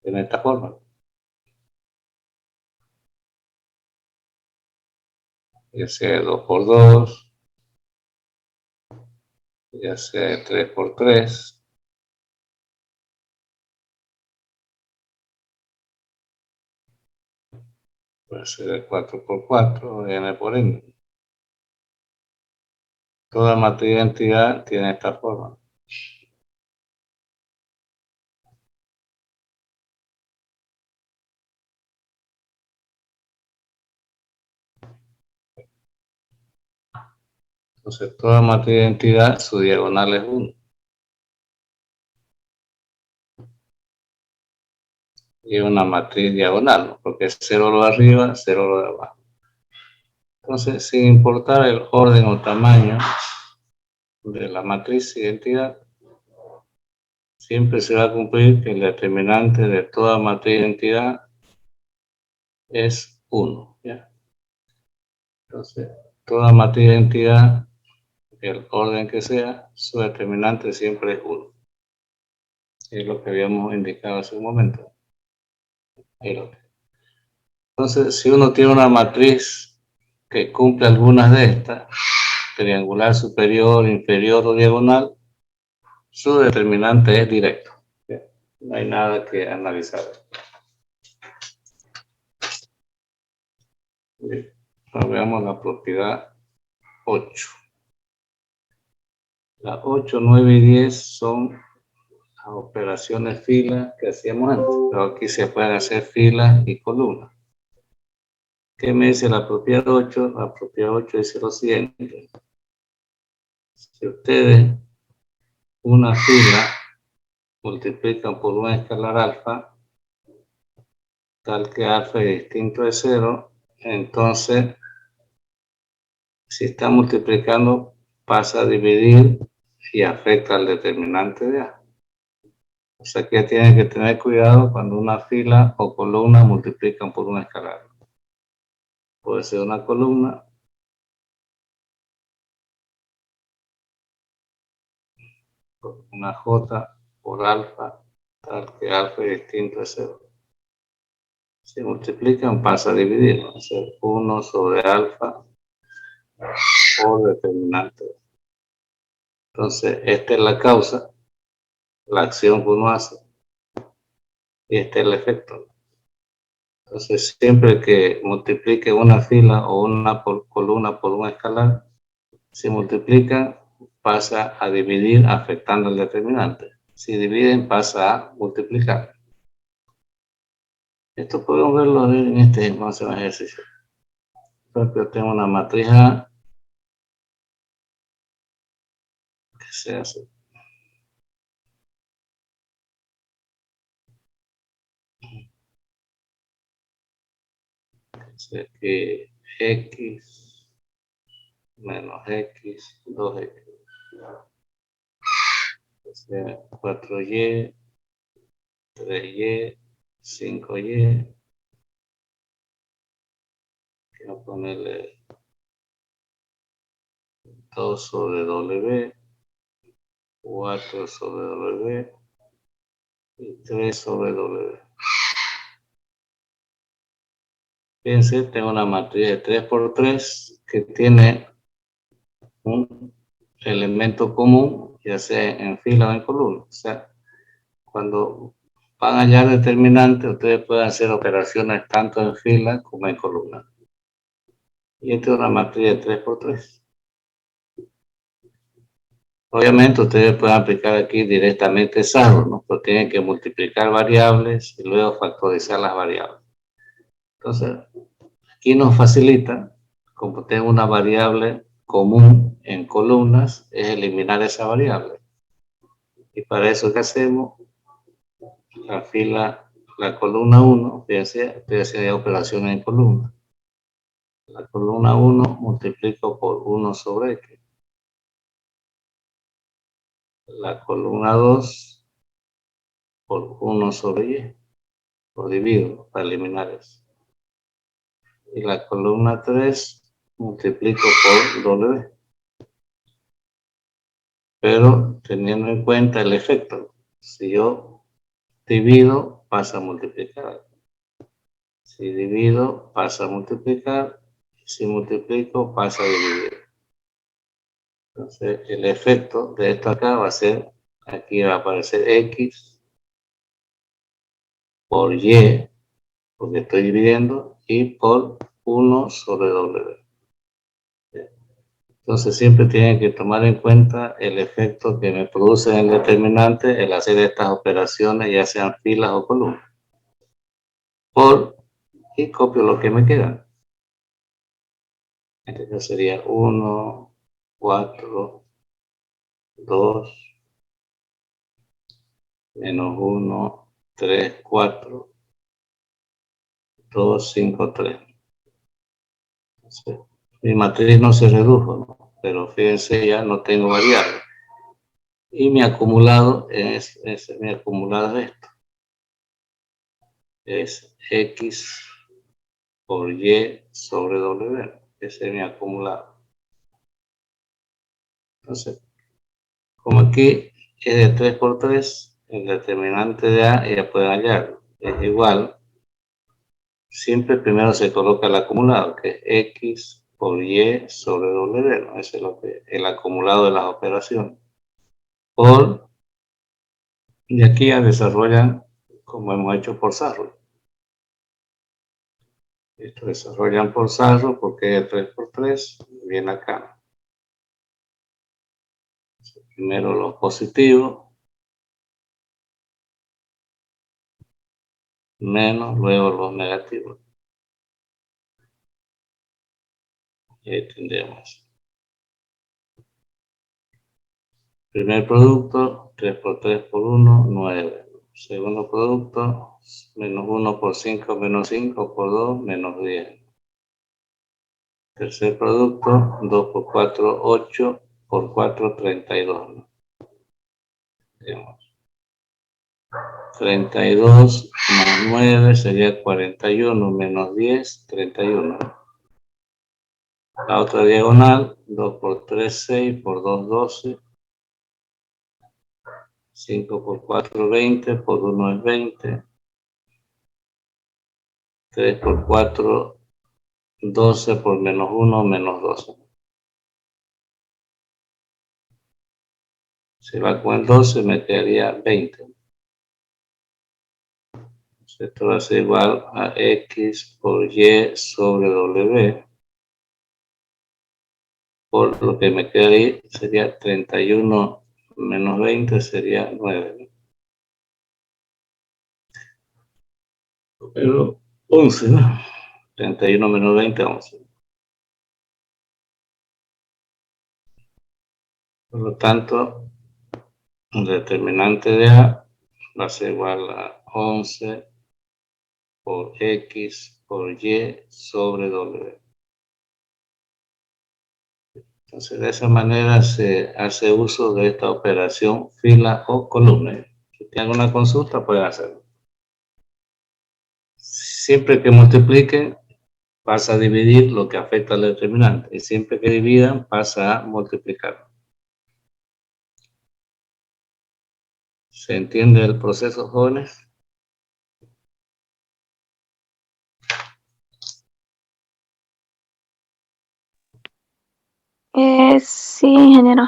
S1: en esta forma. Ya sea 2 por 2, ya sea 3 por 3, Puede ser 4 por 4, n por n. Toda matriz de identidad tiene esta forma. Entonces, toda matriz de identidad, su diagonal es 1. Y una matriz diagonal, ¿no? Porque es 0 lo de arriba, 0 lo de abajo. Entonces, sin importar el orden o tamaño de la matriz de identidad, siempre se va a cumplir que el determinante de toda matriz de identidad es 1. ¿Ya? Entonces, toda matriz de identidad, el orden que sea, su determinante siempre es 1. Es lo que habíamos indicado hace un momento. Entonces, si uno tiene una matriz que cumple algunas de estas, triangular, superior, inferior o diagonal, su determinante es directo. No hay nada que analizar. Bien. Ahora veamos la propiedad 8. Las 8, 9 y 10 son las operaciones filas que hacíamos antes, pero aquí se pueden hacer filas y columnas. ¿Qué me dice la propiedad 8? La propiedad 8 dice lo siguiente. Si ustedes una fila multiplican por un escalar alfa, tal que alfa es distinto de 0, entonces, si está multiplicando, pasa a dividir y afecta al determinante de A. O sea que tienen que tener cuidado cuando una fila o columna multiplican por un escalar. Puede ser una columna, una J por alfa, tal que alfa es distinto de 0. Si multiplican, pasa a dividir, va a ser 1 sobre alfa por determinante. Entonces, esta es la causa, la acción que uno hace, y este es el efecto. Entonces, siempre que multiplique una fila o una columna por un escalar, si multiplican, pasa a dividir afectando el determinante. Si dividen, pasa a multiplicar. Esto podemos verlo en este ejercicio. Por ejemplo, tengo una matriz A que se hace. Que X menos X, 2X. 4Y, 3Y, 5Y. Quiero ponerle 2 sobre W, 4 sobre W y 3 sobre W. Fíjense, tengo una matriz de 3 por 3 que tiene un elemento común, ya sea en fila o en columna. O sea, cuando van a hallar determinantes, ustedes pueden hacer operaciones tanto en fila como en columna. Y esta es una matriz de 3 por 3. Obviamente ustedes pueden aplicar aquí directamente SARO, ¿no? Pero tienen que multiplicar variables y luego factorizar las variables. Entonces, aquí nos facilita, como tengo una variable común en columnas, es eliminar esa variable. Y para eso, ¿qué hacemos? La fila, la columna 1, fíjense, estoy haciendo operaciones en columna. La columna 1 multiplico por 1 sobre X. La columna 2 por 1 sobre Y. Por divido, para eliminar eso. Y la columna 3 multiplico por W. Pero teniendo en cuenta el efecto, si yo divido, pasa a multiplicar. Si divido, pasa a multiplicar. Si multiplico, pasa a dividir. Entonces, el efecto de esto acá va a ser, aquí va a aparecer X por Y porque estoy dividiendo, y por 1 sobre W. Entonces siempre tienen que tomar en cuenta el efecto que me produce en el determinante el hacer estas operaciones, ya sean filas o columnas. Y copio lo que me queda. Entonces sería 1, 4, 2, menos 1, 3, 4, 2, 5, 3. Entonces, mi matriz no se redujo, ¿no? Pero fíjense, ya no tengo variable. Y mi acumulado es esto. Es X por Y sobre W. Ese es mi acumulado. Entonces, como aquí es de 3 por 3, el determinante de A ya pueden hallarlo. Es igual. Siempre primero se coloca el acumulado, que es X por Y sobre W, ¿no? Ese es el acumulado de las operaciones. Y aquí ya desarrollan como hemos hecho por Sarro. Esto desarrollan por Sarro porque es 3 por 3, viene acá. Primero los positivos, menos, luego los negativos. Y ahí tendremos. Primer producto, 3 por 3 por 1, 9. Segundo producto, menos 1 por 5, menos 5 por 2, menos 10. Tercer producto, 2 por 4, 8 por 4, 32. ¿No? Tenemos 32 más 9 sería 41, menos 10, 31. La otra diagonal, 2 por 3, 6, por 2, 12. 5 por 4, 20, por 1 es 20. 3 por 4, 12, por menos 1, menos 12. Si va con el 12, me quedaría 20. Entonces, esto va a ser igual a X por Y sobre W. Por lo que me quedaría sería 31 menos 20 sería 9. Pero 11, ¿no? 31 menos 20, 11. Por lo tanto, el determinante de A va a ser igual a 11 por X por Y sobre W. Entonces, de esa manera se hace uso de esta operación fila o columna. Si tienen alguna consulta, pueden hacerlo. Siempre que multipliquen, pasa a dividir lo que afecta al determinante. Y siempre que dividan, pasa a multiplicar. ¿Se entiende el proceso, jóvenes?
S3: Sí, ingeniero.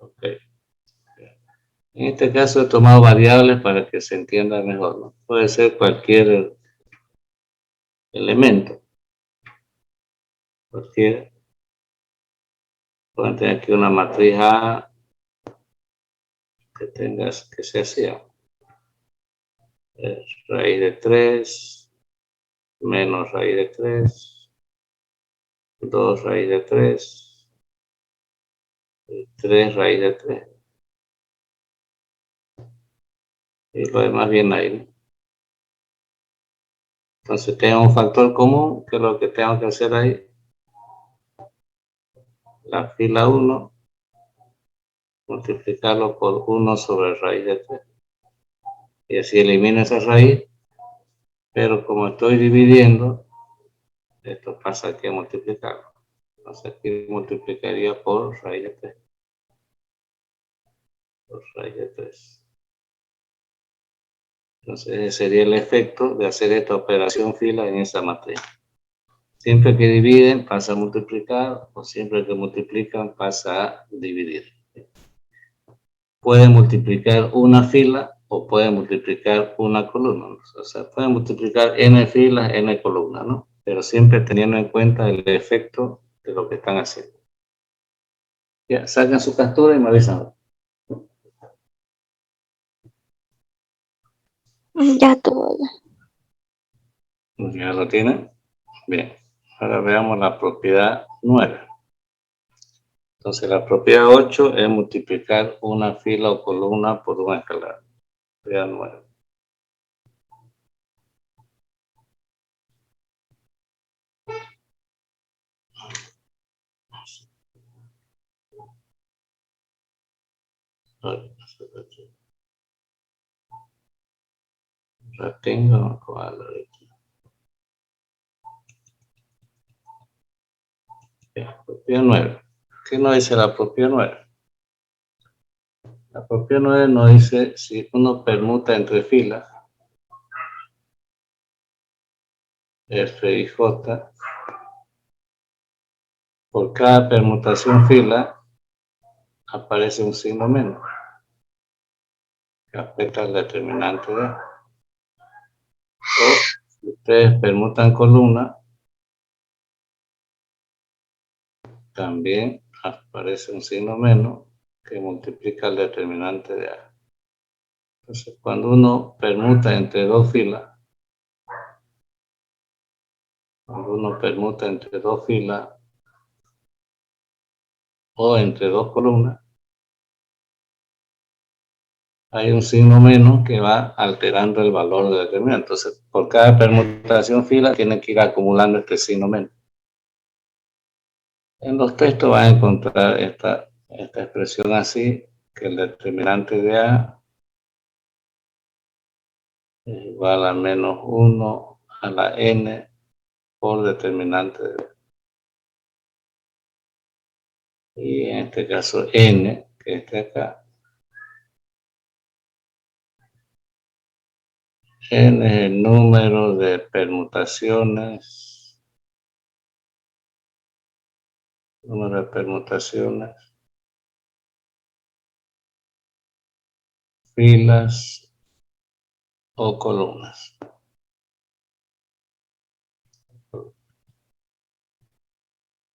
S1: Ok. En este caso he tomado variables para que se entienda mejor, ¿no? Puede ser cualquier elemento. Cualquier. Pueden tener aquí una matriz A que sea así. Raíz de 3 menos raíz de 3, 2 raíz de 3, 3 raíz de 3. Y lo demás viene ahí. Entonces tengo un factor común, que es lo que tengo que hacer ahí. La fila 1, multiplicarlo por 1 sobre raíz de 3. Y así elimino esa raíz. Pero como estoy dividiendo, esto pasa aquí a multiplicarlo. Entonces aquí multiplicaría por raíz de 3. Por raíz de 3. Entonces ese sería el efecto de hacer esta operación fila en esa matriz. Siempre que dividen pasa a multiplicar, o siempre que multiplican pasa a dividir. Pueden multiplicar una fila o puede multiplicar una columna. O sea, puede multiplicar n filas, n columnas, ¿no? Pero siempre teniendo en cuenta el efecto de lo que están haciendo. Ya, sacan su captura y me avisan.
S3: Ya todo.
S1: ¿Ya lo tienen? Bien. Ahora veamos la propiedad 9. Entonces, la propiedad 8 es multiplicar una fila o columna por una escalera. Propiedad 9. La tengo con la derecha. Propiedad 9. ¿Qué nos dice la propiedad 9? La propiedad 9 nos dice si uno permuta entre filas, F y J, por cada permutación fila aparece un signo menos que afecta al determinante de A. O si ustedes permutan columna, también aparece un signo menos que multiplica el determinante de A. Entonces, cuando uno permuta entre dos filas, o entre dos columnas, hay un signo menos que va alterando el valor de determinante. Entonces, por cada permutación fila tiene que ir acumulando este signo menos. En los textos van a encontrar esta expresión así, que el determinante de A es igual a menos 1 a la n por determinante de B. Y en este caso n, que está acá, n es el número de permutaciones, filas o columnas.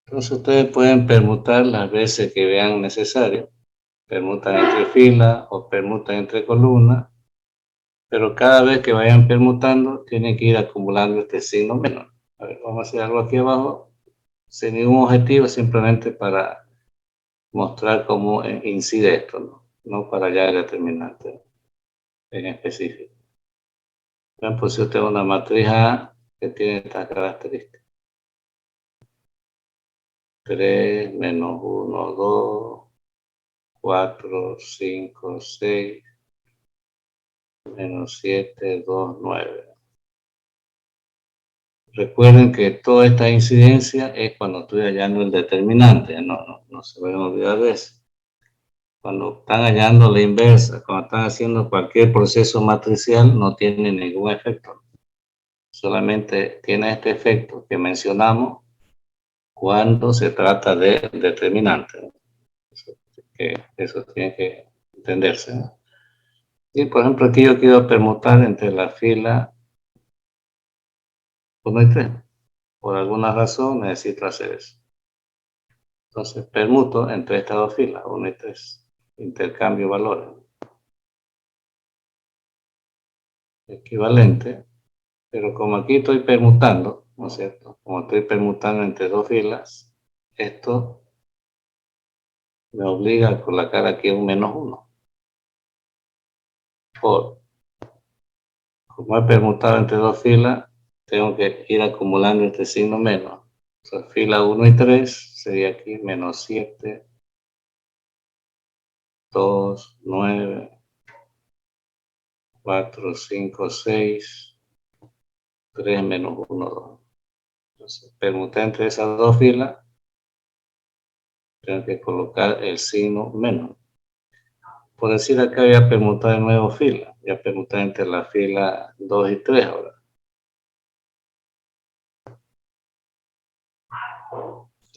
S1: Entonces ustedes pueden permutar las veces que vean necesario. Permutan entre filas o permutan entre columnas. Pero cada vez que vayan permutando, tienen que ir acumulando este signo menos. A ver, vamos a hacer algo aquí abajo, sin ningún objetivo, simplemente para mostrar cómo incide esto, ¿no? No para ya el determinante en específico. Por ejemplo, si usted es una matriz A que tiene estas características. 3, menos 1, 2, 4, 5, 6, menos 7, 2, 9. Recuerden que toda esta incidencia es cuando estoy hallando el determinante, no se vayan a olvidar de eso. Cuando están hallando la inversa, cuando están haciendo cualquier proceso matricial, no tiene ningún efecto. Solamente tiene este efecto que mencionamos cuando se trata de determinante. Eso tiene que entenderse, ¿no? Y por ejemplo, aquí yo quiero permutar entre la fila 1 y 3. Por alguna razón necesito hacer eso. Entonces permuto entre estas dos filas, 1 y 3. Intercambio valores. Equivalente. Pero como aquí estoy permutando, ¿no es cierto? Como estoy permutando entre dos filas, esto me obliga a colocar aquí un menos 1. Como he permutado entre dos filas, tengo que ir acumulando este signo menos. Entonces, fila 1 y 3 sería aquí menos 7, 2, 9, 4, 5, 6, 3 menos 1, 2. Entonces, permuté entre esas dos filas, tengo que colocar el signo menos. Por decir acá voy a permutar de nuevo fila. Voy a permutar entre la fila 2 y 3 ahora.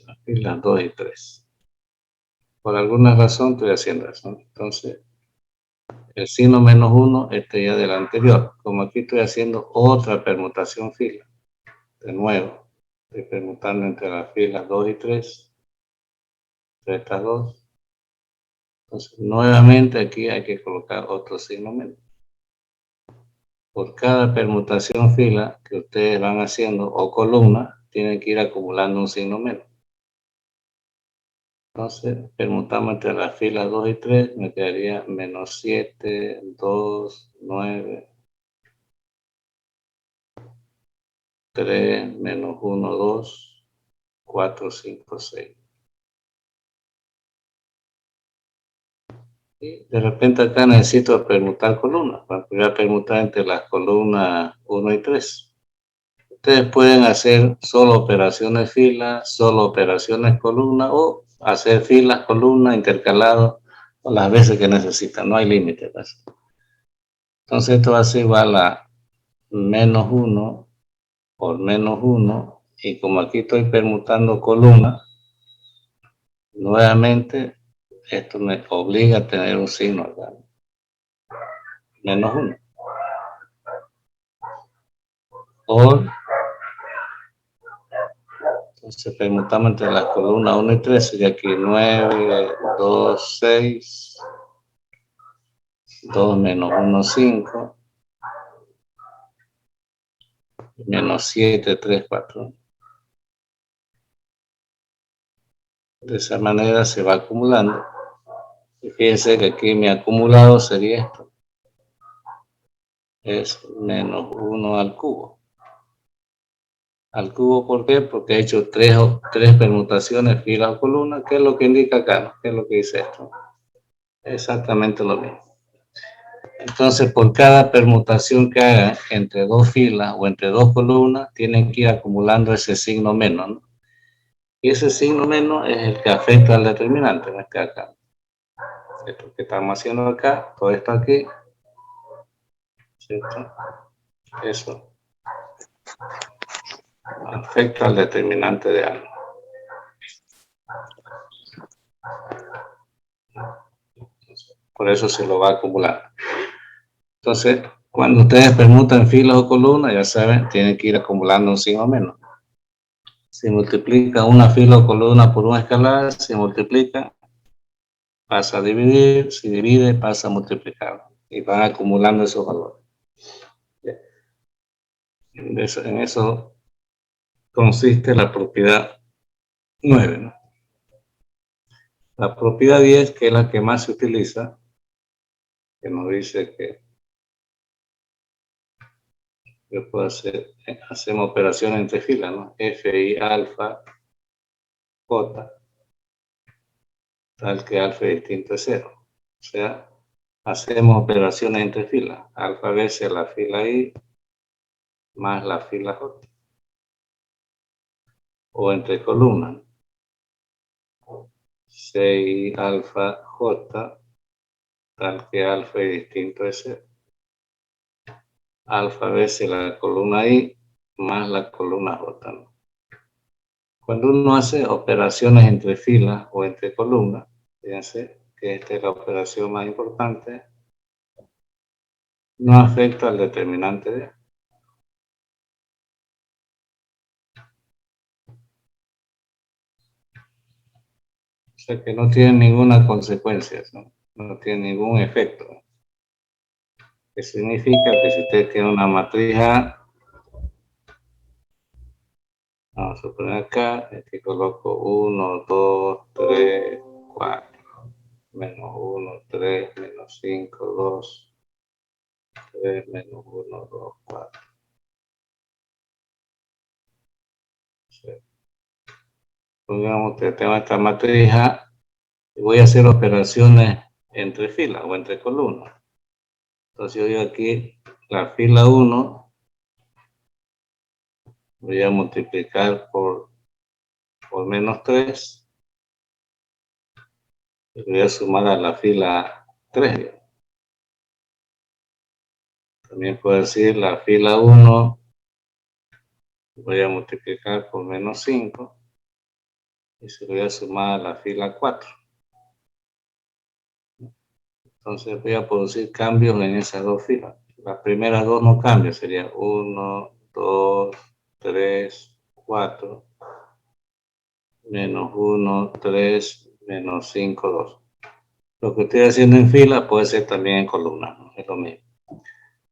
S1: Las filas 2 y 3. Por alguna razón estoy haciendo eso. Entonces, El signo -1, ya del anterior. Como aquí estoy haciendo otra permutación fila. De nuevo, estoy permutando entre las filas 2 y 3. Entre estas dos. Entonces, nuevamente aquí hay que colocar otro signo menos. Por cada permutación fila que ustedes van haciendo o columna, tienen que ir acumulando un signo menos. Entonces, permutamos entre las filas 2 y 3, me quedaría -7, 2, 9, 3, -1, 2, 4, 5, 6. Y de repente acá necesito permutar columnas. Voy a permutar entre las columnas 1 y 3. Ustedes pueden hacer solo operaciones filas, solo operaciones columna o hacer filas, columnas, intercalados o las veces que necesitan. No hay límite. ¿Ves? Entonces esto va a ser igual a -1 por -1. Y como aquí estoy permutando columnas, nuevamente esto me obliga a tener un signo acá. -1. Por, entonces permutamos entre las columnas 1 y 3, sería aquí 9, 2, 6, 2 menos 1, 5, menos 7, 3, 4. De esa manera se va acumulando. Y fíjense que aquí mi acumulado sería esto. Es -1 al cubo. Al cubo, ¿por qué? Porque he hecho tres permutaciones, filas o columnas. ¿Qué es lo que indica acá? ¿No? ¿Qué es lo que dice esto? Exactamente lo mismo. Entonces, por cada permutación que hagan entre dos filas o entre dos columnas, tienen que ir acumulando ese signo menos, ¿no? Y ese signo menos es el que afecta al determinante, en este acá. Esto que estamos haciendo acá, todo esto aquí, ¿cierto? Eso afecta al determinante de algo. Por eso se lo va a acumular. Entonces, cuando ustedes permutan filas o columnas, ya saben, tienen que ir acumulando un signo menos. Si multiplica una fila o columna por un escalar, se multiplica, pasa a dividir, si divide, pasa a multiplicar. Y van acumulando esos valores. En eso consiste la propiedad 9, ¿no? La propiedad 10, que es la que más se utiliza, que nos dice que yo puedo hacer, hacemos operaciones entre filas, ¿no? F y alfa, J, tal que alfa es distinto de 0. O sea, hacemos operaciones entre filas. Alfa veces la fila I más la fila J. O entre columnas. 6 alfa J, tal que alfa es distinto de 0. Alfa veces la columna I más la columna J, ¿no? Cuando uno hace operaciones entre filas o entre columnas, fíjense que esta es la operación más importante, no afecta al determinante de. O sea que no tiene ninguna consecuencia, ¿no? No tiene ningún efecto. Que significa que si usted tiene una matriz A, vamos a poner acá, aquí coloco 1, 2, 3, 4, menos 1, 3, menos 5, 2, 3, menos 1, 2, 4. Pongamos que tengo esta matriz A y voy a hacer operaciones entre filas o entre columnas. Entonces yo digo aquí la fila 1, voy a multiplicar por menos 3 y voy a sumar a la fila 3. También puedo decir la fila 1, voy a multiplicar por menos 5 y se lo voy a sumar a la fila 4. Entonces voy a producir cambios en esas dos filas. Las primeras dos no cambian, sería 1, 2, 3, 4, menos 1, 3, menos 5, 2. Lo que estoy haciendo en fila puede ser también en columnas, ¿no? Es lo mismo.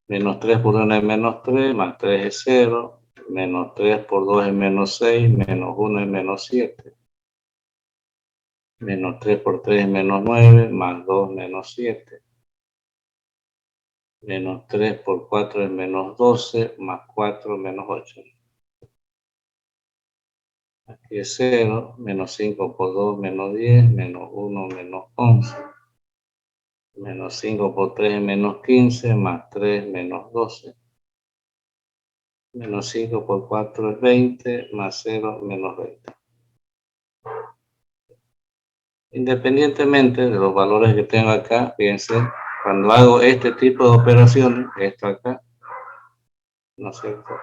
S1: Menos 3 por 1 es menos 3, más 3 es 0, menos 3 por 2 es menos 6, menos 1 es menos 7. Menos 3 por 3 es menos 9, más 2 menos 7. Menos 3 por 4 es menos 12, más 4 menos 8. Aquí es 0, menos 5 por 2 menos 10, menos 1 menos 11. Menos 5 por 3 es menos 15, más 3 menos 12. Menos 5 por 4 es 20, más 0 menos 20. Independientemente de los valores que tengo acá, fíjense, cuando hago este tipo de operaciones, esto acá, ¿no es cierto?,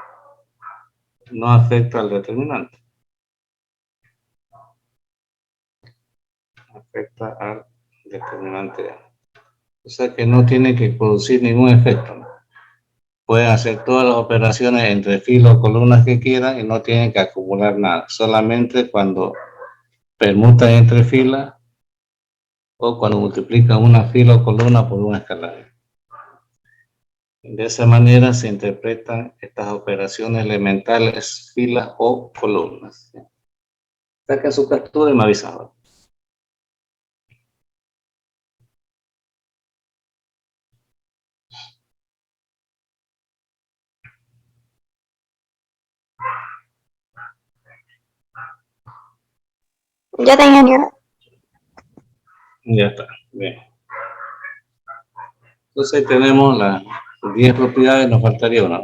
S1: no afecta al determinante. Afecta al determinante A. O sea que no tiene que producir ningún efecto, ¿no? Pueden hacer todas las operaciones entre filas o columnas que quieran y no tienen que acumular nada. Solamente cuando permutan entre filas o cuando multiplican una fila o columna por una escalar. De esa manera se interpretan estas operaciones elementales, filas o columnas. Saca su captura y me avisaba.
S3: Ya te ingeniero.
S1: Ya está, bien. Entonces tenemos las 10 propiedades, nos faltaría una.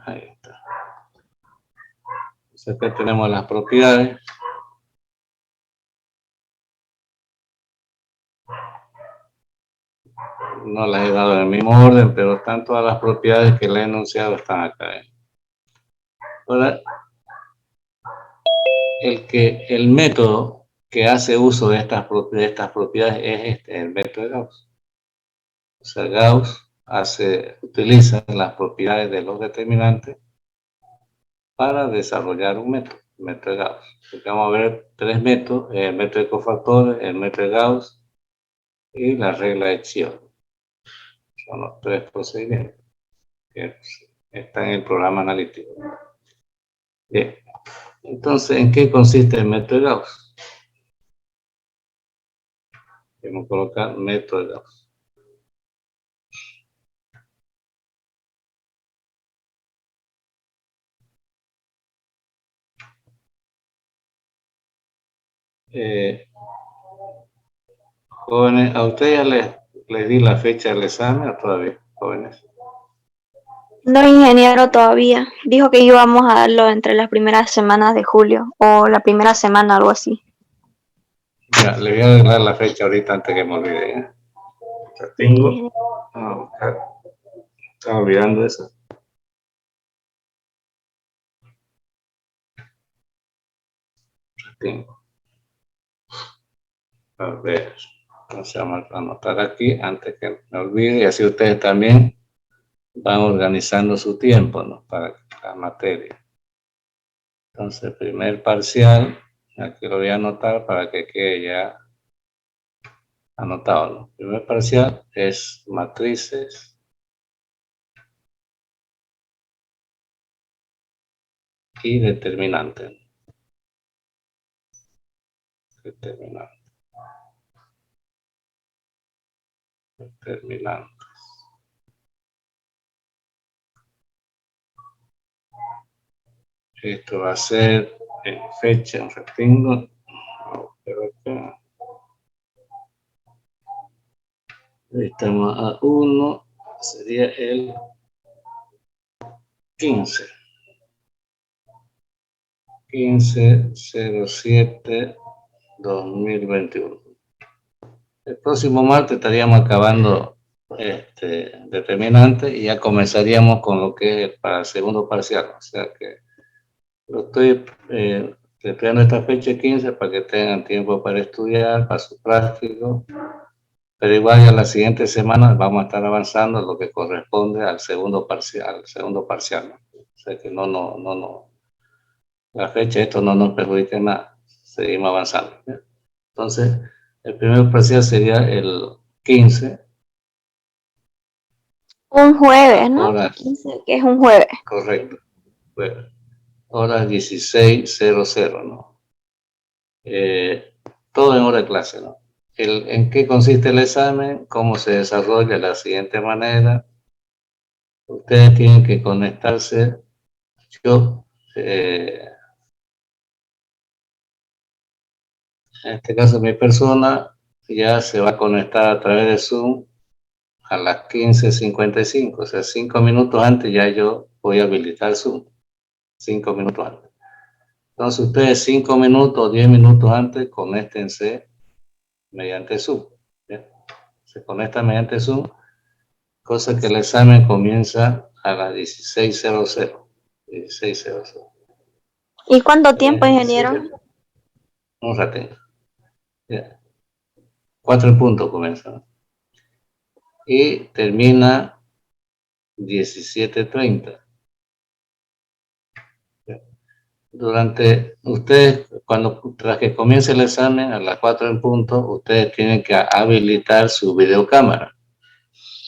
S1: Ahí está. Entonces acá tenemos las propiedades. No las he dado en el mismo orden, pero están todas las propiedades que le he enunciado están acá. Ahora, el método que hace uso de estas propiedades es el método de Gauss. O sea, Gauss utiliza las propiedades de los determinantes para desarrollar un método, el método de Gauss. Porque vamos a ver tres métodos: el método de cofactores, el método de Gauss y la regla de Chiot. Son los tres procedimientos que están en el programa analítico. Bien. Entonces, ¿en qué consiste el método de Gauss? Vamos a colocar método de Gauss. Jóvenes, ¿a ustedes ya les di la fecha del examen o todavía, jóvenes?
S3: No, ingeniero, todavía. Dijo que íbamos a darlo entre las primeras semanas de julio o la primera semana, algo así.
S1: Mira, le voy a dar la fecha ahorita antes que me olvide. ¿Eh? Ya tengo. Estaba olvidando eso. Ya tengo. A ver, vamos a anotar aquí antes que me olvide y así ustedes también van organizando su tiempo, ¿no?, para la materia. Entonces, primer parcial, aquí lo voy a anotar para que quede ya anotado, ¿no? Primer parcial es matrices y determinantes. Determinantes. Esto va a ser en fecha, en retengo. Estamos a 1, sería el 15. 15/07/2021. El próximo martes estaríamos acabando determinante y ya comenzaríamos con lo que es para el segundo parcial. O sea que lo estoy Le estoy dando esta fecha 15 para que tengan tiempo para estudiar, para su práctico. Pero igual ya la siguiente semana vamos a estar avanzando lo que corresponde al segundo parcial, ¿no? O sea que no. La fecha, esto no nos perjudica en nada. Seguimos avanzando, ¿ya? Entonces, el primer parcial sería el 15.
S3: Un jueves, ¿no?
S1: Horas,
S3: 15, que es un jueves.
S1: correcto. Bueno, horas 16:00, ¿no? Todo en hora de clase, ¿no? ¿En qué consiste el examen? ¿Cómo se desarrolla? De la siguiente manera. Ustedes tienen que conectarse. Yo, en este caso, mi persona ya se va a conectar a través de Zoom a las 15:55, o sea, 5 minutos antes ya yo voy a habilitar Zoom. 5 minutos antes. Entonces, ustedes 5 minutos o 10 minutos antes, conéctense mediante Zoom, ¿ya? Se conecta mediante Zoom, cosa que el examen comienza a las 16:00. 16:00.
S3: ¿Y cuánto tiempo, ingeniero?
S1: Un ratito. Ya. 4 en punto comienza, ¿no? Y termina 17:30. Durante ustedes, tras que comience el examen a las 4 en punto, ustedes tienen que habilitar su videocámara,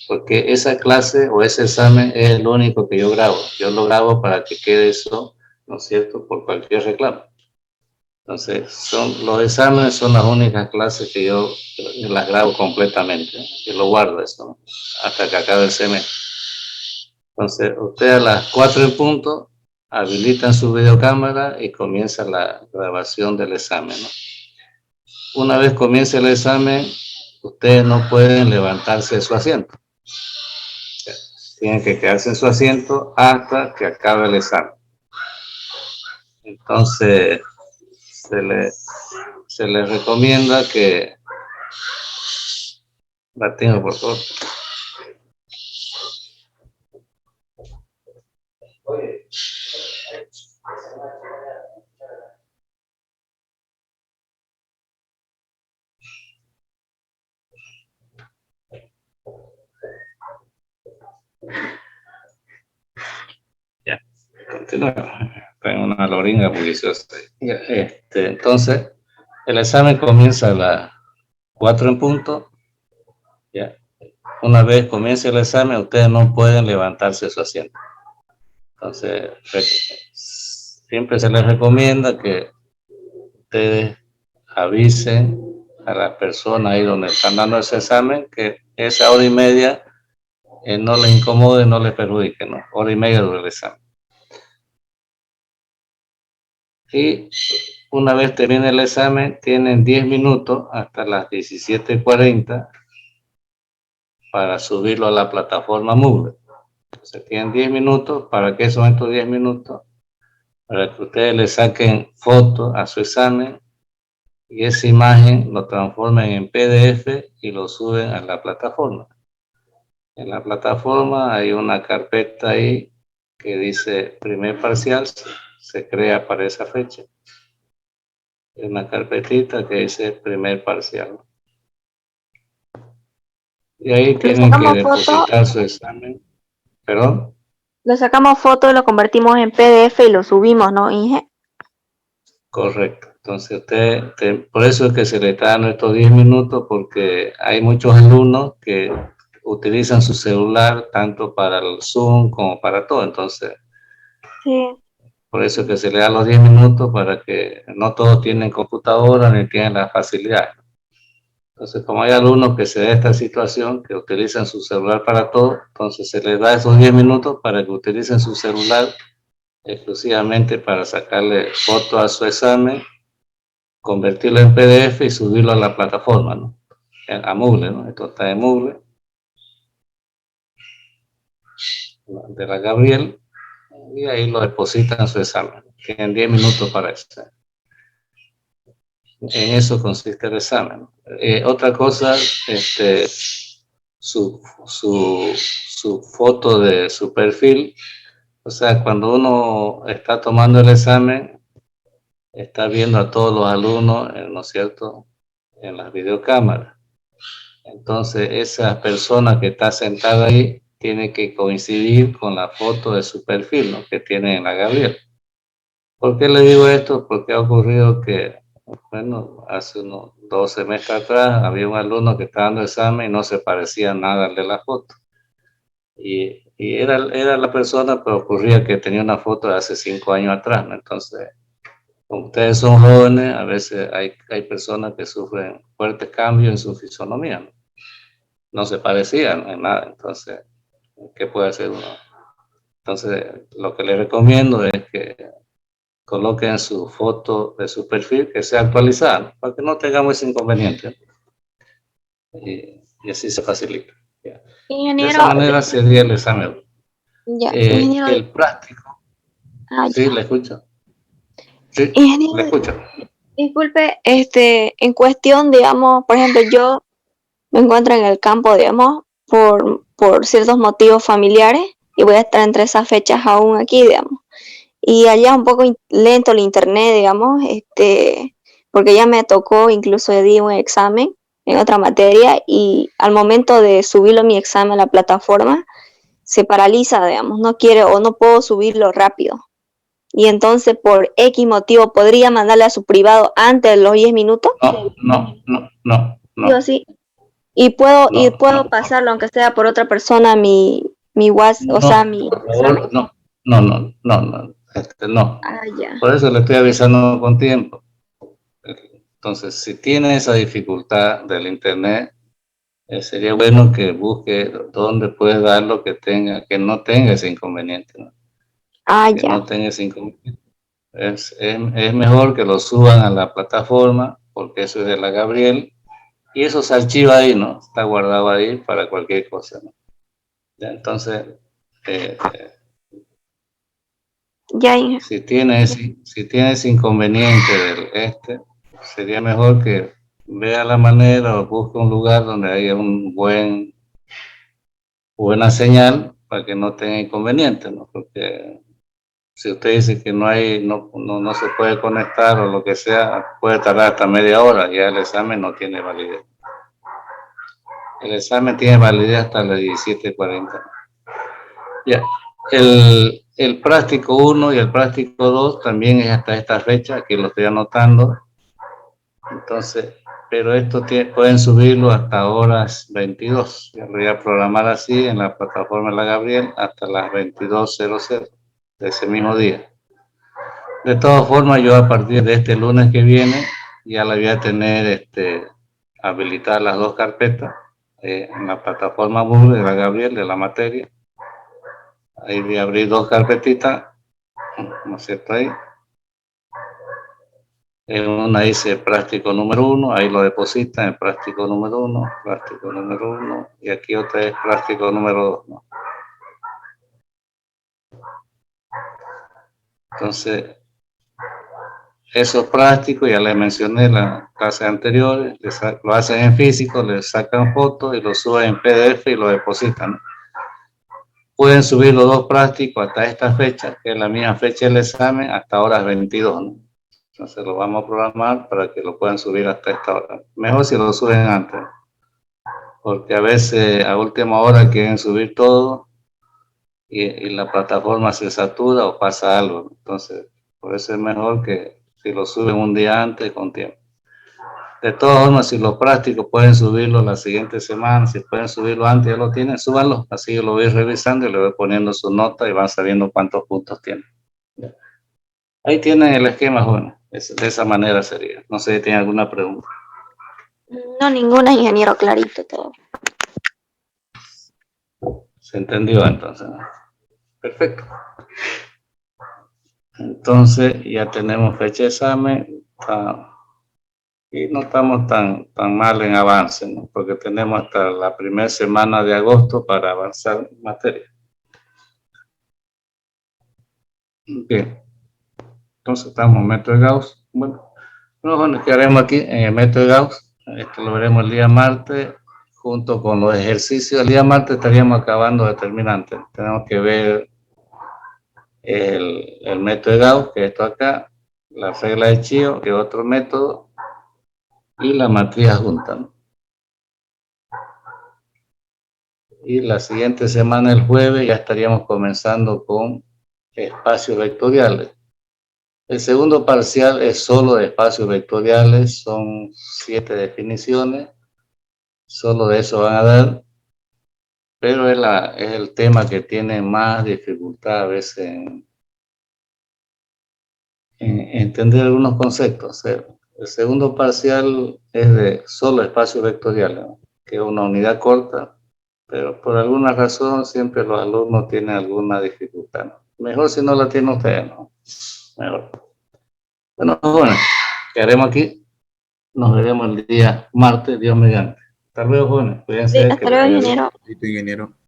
S1: porque esa clase o ese examen es el único que yo grabo. Yo lo grabo para que quede eso, ¿no es cierto?, por cualquier reclamo. Entonces, los exámenes son las únicas clases que yo las grabo completamente, ¿no? Yo lo guardo eso, ¿no?, hasta que acabe el semestre. Entonces, ustedes a las 4 en punto habilitan su videocámara y comienza la grabación del examen, ¿no? Una vez comience el examen, ustedes no pueden levantarse de su asiento. Tienen que quedarse en su asiento hasta que acabe el examen. Entonces, se les recomienda que... La tengo, por favor. Ya, continúa. Tengo una loringa bulliciosa. Entonces, el examen comienza a las 4 en punto. Ya. Una vez comience el examen, ustedes no pueden levantarse de su asiento. Entonces, siempre se les recomienda que ustedes avisen a la persona ahí donde están dando ese examen que esa hora y media no les incomode, no les perjudique, ¿no? Hora y media dura el examen. Y una vez termine el examen, tienen 10 minutos hasta las 17:40 para subirlo a la plataforma Moodle. Entonces tienen 10 minutos. ¿Para qué son estos 10 minutos? Para que ustedes le saquen fotos a su examen y esa imagen lo transformen en PDF y lo suben a la plataforma. En la plataforma hay una carpeta ahí que dice primer parcial, se crea para esa fecha. Hay una carpetita que dice primer parcial. Y ahí tienen que depositar su examen. ¿Perdón?
S3: Le sacamos foto, lo convertimos en PDF y lo subimos, ¿no, Inge?
S1: Correcto. Entonces, por eso es que se le está dando estos 10 minutos, porque hay muchos alumnos que utilizan su celular tanto para el Zoom como para todo. Entonces,
S3: sí,
S1: por eso es que se le da los 10 minutos para que no todos tienen computadora ni tienen la facilidad. Entonces, como hay alumnos que se da esta situación, que utilizan su celular para todo, entonces se les da esos 10 minutos para que utilicen su celular exclusivamente para sacarle foto a su examen, convertirlo en PDF y subirlo a la plataforma, ¿no? A Moodle, ¿no? Esto está en Moodle, de la Gabriel, y ahí lo depositan su examen. Tienen 10 minutos para eso. En eso consiste el examen. Otra cosa, su foto de su perfil. O sea, cuando uno está tomando el examen, está viendo a todos los alumnos, ¿no es cierto?, en las videocámaras. Entonces, esa persona que está sentada ahí tiene que coincidir con la foto de su perfil, ¿no?, que tiene en la Gabriel. ¿Por qué le digo esto? Porque ha ocurrido que, bueno, hace unos 2 semestres atrás había un alumno que estaba dando examen y no se parecía nada al de la foto. Y era la persona, pero ocurría que tenía una foto de hace 5 años atrás, ¿no? Entonces, como ustedes son jóvenes, a veces hay personas que sufren fuertes cambios en su fisonomía, ¿no? No se parecían en nada. Entonces, ¿qué puede hacer uno? Entonces, lo que les recomiendo es que coloquen su foto de su perfil que sea actualizada, ¿no?, para que no tengamos ese inconveniente. Y así se facilita. ¿Ya? De esa
S3: Ingeniero,
S1: manera sería el examen.
S3: ya, ingeniero,
S1: El práctico, sí,
S3: ya.
S1: le escucho. Sí, le
S3: Ingeniero,
S1: escucho.
S3: disculpe, en cuestión, digamos, por ejemplo, yo me encuentro en el campo, digamos, por ciertos motivos familiares y voy a estar entre esas fechas aún aquí, digamos. Y allá un poco lento el internet, digamos, porque ya me tocó, incluso di un examen en otra materia y al momento de subirlo mi examen a la plataforma se paraliza, digamos, no quiere o no puedo subirlo rápido. Y entonces por X motivo podría mandarle a su privado antes de los 10 minutos, sí o
S1: No,
S3: sí. Y puedo
S1: no.
S3: pasarlo, aunque sea por otra persona, mi WhatsApp, o sea,
S1: No,
S3: mi
S1: por
S3: examen.
S1: favor, no, no.
S3: Ah, ya.
S1: Por eso le estoy avisando con tiempo. Entonces, si tiene esa dificultad del internet, sería bueno que busque dónde puede dar lo que tenga, que no tenga ese inconveniente, ¿no?
S3: Ah,
S1: Que
S3: ya.
S1: no tenga ese inconveniente. Es mejor que lo suban a la plataforma, porque eso es de la Gabriel, y eso se archiva ahí, ¿no? Está guardado ahí para cualquier cosa, ¿no? Ya, entonces, eh,
S3: Ya, Inge.
S1: si tiene ese inconveniente sería mejor que vea la manera o busque un lugar donde haya buena señal para que no tenga inconveniente, ¿no? Porque si usted dice que no se puede conectar o lo que sea, puede tardar hasta media hora, ya el examen no tiene validez. El examen tiene validez hasta las 17:40. Ya. El práctico 1 y el práctico 2 también es hasta esta fecha, aquí lo estoy anotando. Entonces, pero esto pueden subirlo hasta horas 22. Yo lo voy a programar así en la plataforma de la Gabriel hasta las 22:00 de ese mismo día. De todas formas, yo a partir de este lunes que viene ya la voy a tener habilitadas las 2 carpetas en la plataforma Moodle de la Gabriel de la materia. Ahí voy a abrir 2 carpetitas, ¿no es cierto? Ahí. En una dice práctico número 1, ahí lo deposita en práctico número 1, práctico número 1, y aquí otra es práctico número 2, ¿no? Entonces, esos prácticos, ya les mencioné en las clases anteriores, lo hacen en físico, les sacan fotos y lo suben en PDF y lo depositan, ¿no? Pueden subir los 2 prácticos hasta esta fecha, que es la misma fecha del examen, hasta horas 22, ¿no? Entonces lo vamos a programar para que lo puedan subir hasta esta hora. Mejor si lo suben antes, porque a veces a última hora quieren subir todo y la plataforma se satura o pasa algo. Entonces, por eso es mejor que si lo suben un día antes, con tiempo. De todas formas, si los prácticos pueden subirlo la siguiente semana, si pueden subirlo antes, ya lo tienen, súbanlo. Así yo lo voy revisando y le voy poniendo su nota y van sabiendo cuántos puntos tienen. Ahí tienen el esquema, jóvenes. De esa manera sería. No sé si tienen alguna pregunta.
S3: No, ninguna, ingeniero, clarito todo.
S1: ¿Se entendió entonces? Perfecto. Entonces ya tenemos fecha de examen y no estamos tan mal en avance, ¿no? Porque tenemos hasta la primera semana de agosto para avanzar en materia. Bien, entonces estamos en método de Gauss. Bueno, nos quedaremos aquí en el método de Gauss. Esto lo veremos el día martes junto con los ejercicios. El día martes estaríamos acabando determinantes. Tenemos que ver el método de Gauss, que es esto acá, la regla de Chío, que es otro método, y la matriz adjunta, ¿no? Y la siguiente semana, el jueves, ya estaríamos comenzando con espacios vectoriales. El segundo parcial es solo de espacios vectoriales, son 7 definiciones, solo de eso van a dar, pero es el tema que tiene más dificultad a veces en entender algunos conceptos. O sea, el segundo parcial es de solo espacios vectoriales, ¿no? Que es una unidad corta, pero por alguna razón siempre los alumnos tienen alguna dificultad, ¿no? Mejor si no la tienen ustedes, ¿no? Mejor. Bueno, quedaremos aquí. Nos veremos el día martes, Dios mediante. Hasta luego, jóvenes. Cuídense, que
S3: Hasta
S1: les
S3: luego,
S1: vaya bien.
S3: ingeniero.
S4: Listo, ingeniero.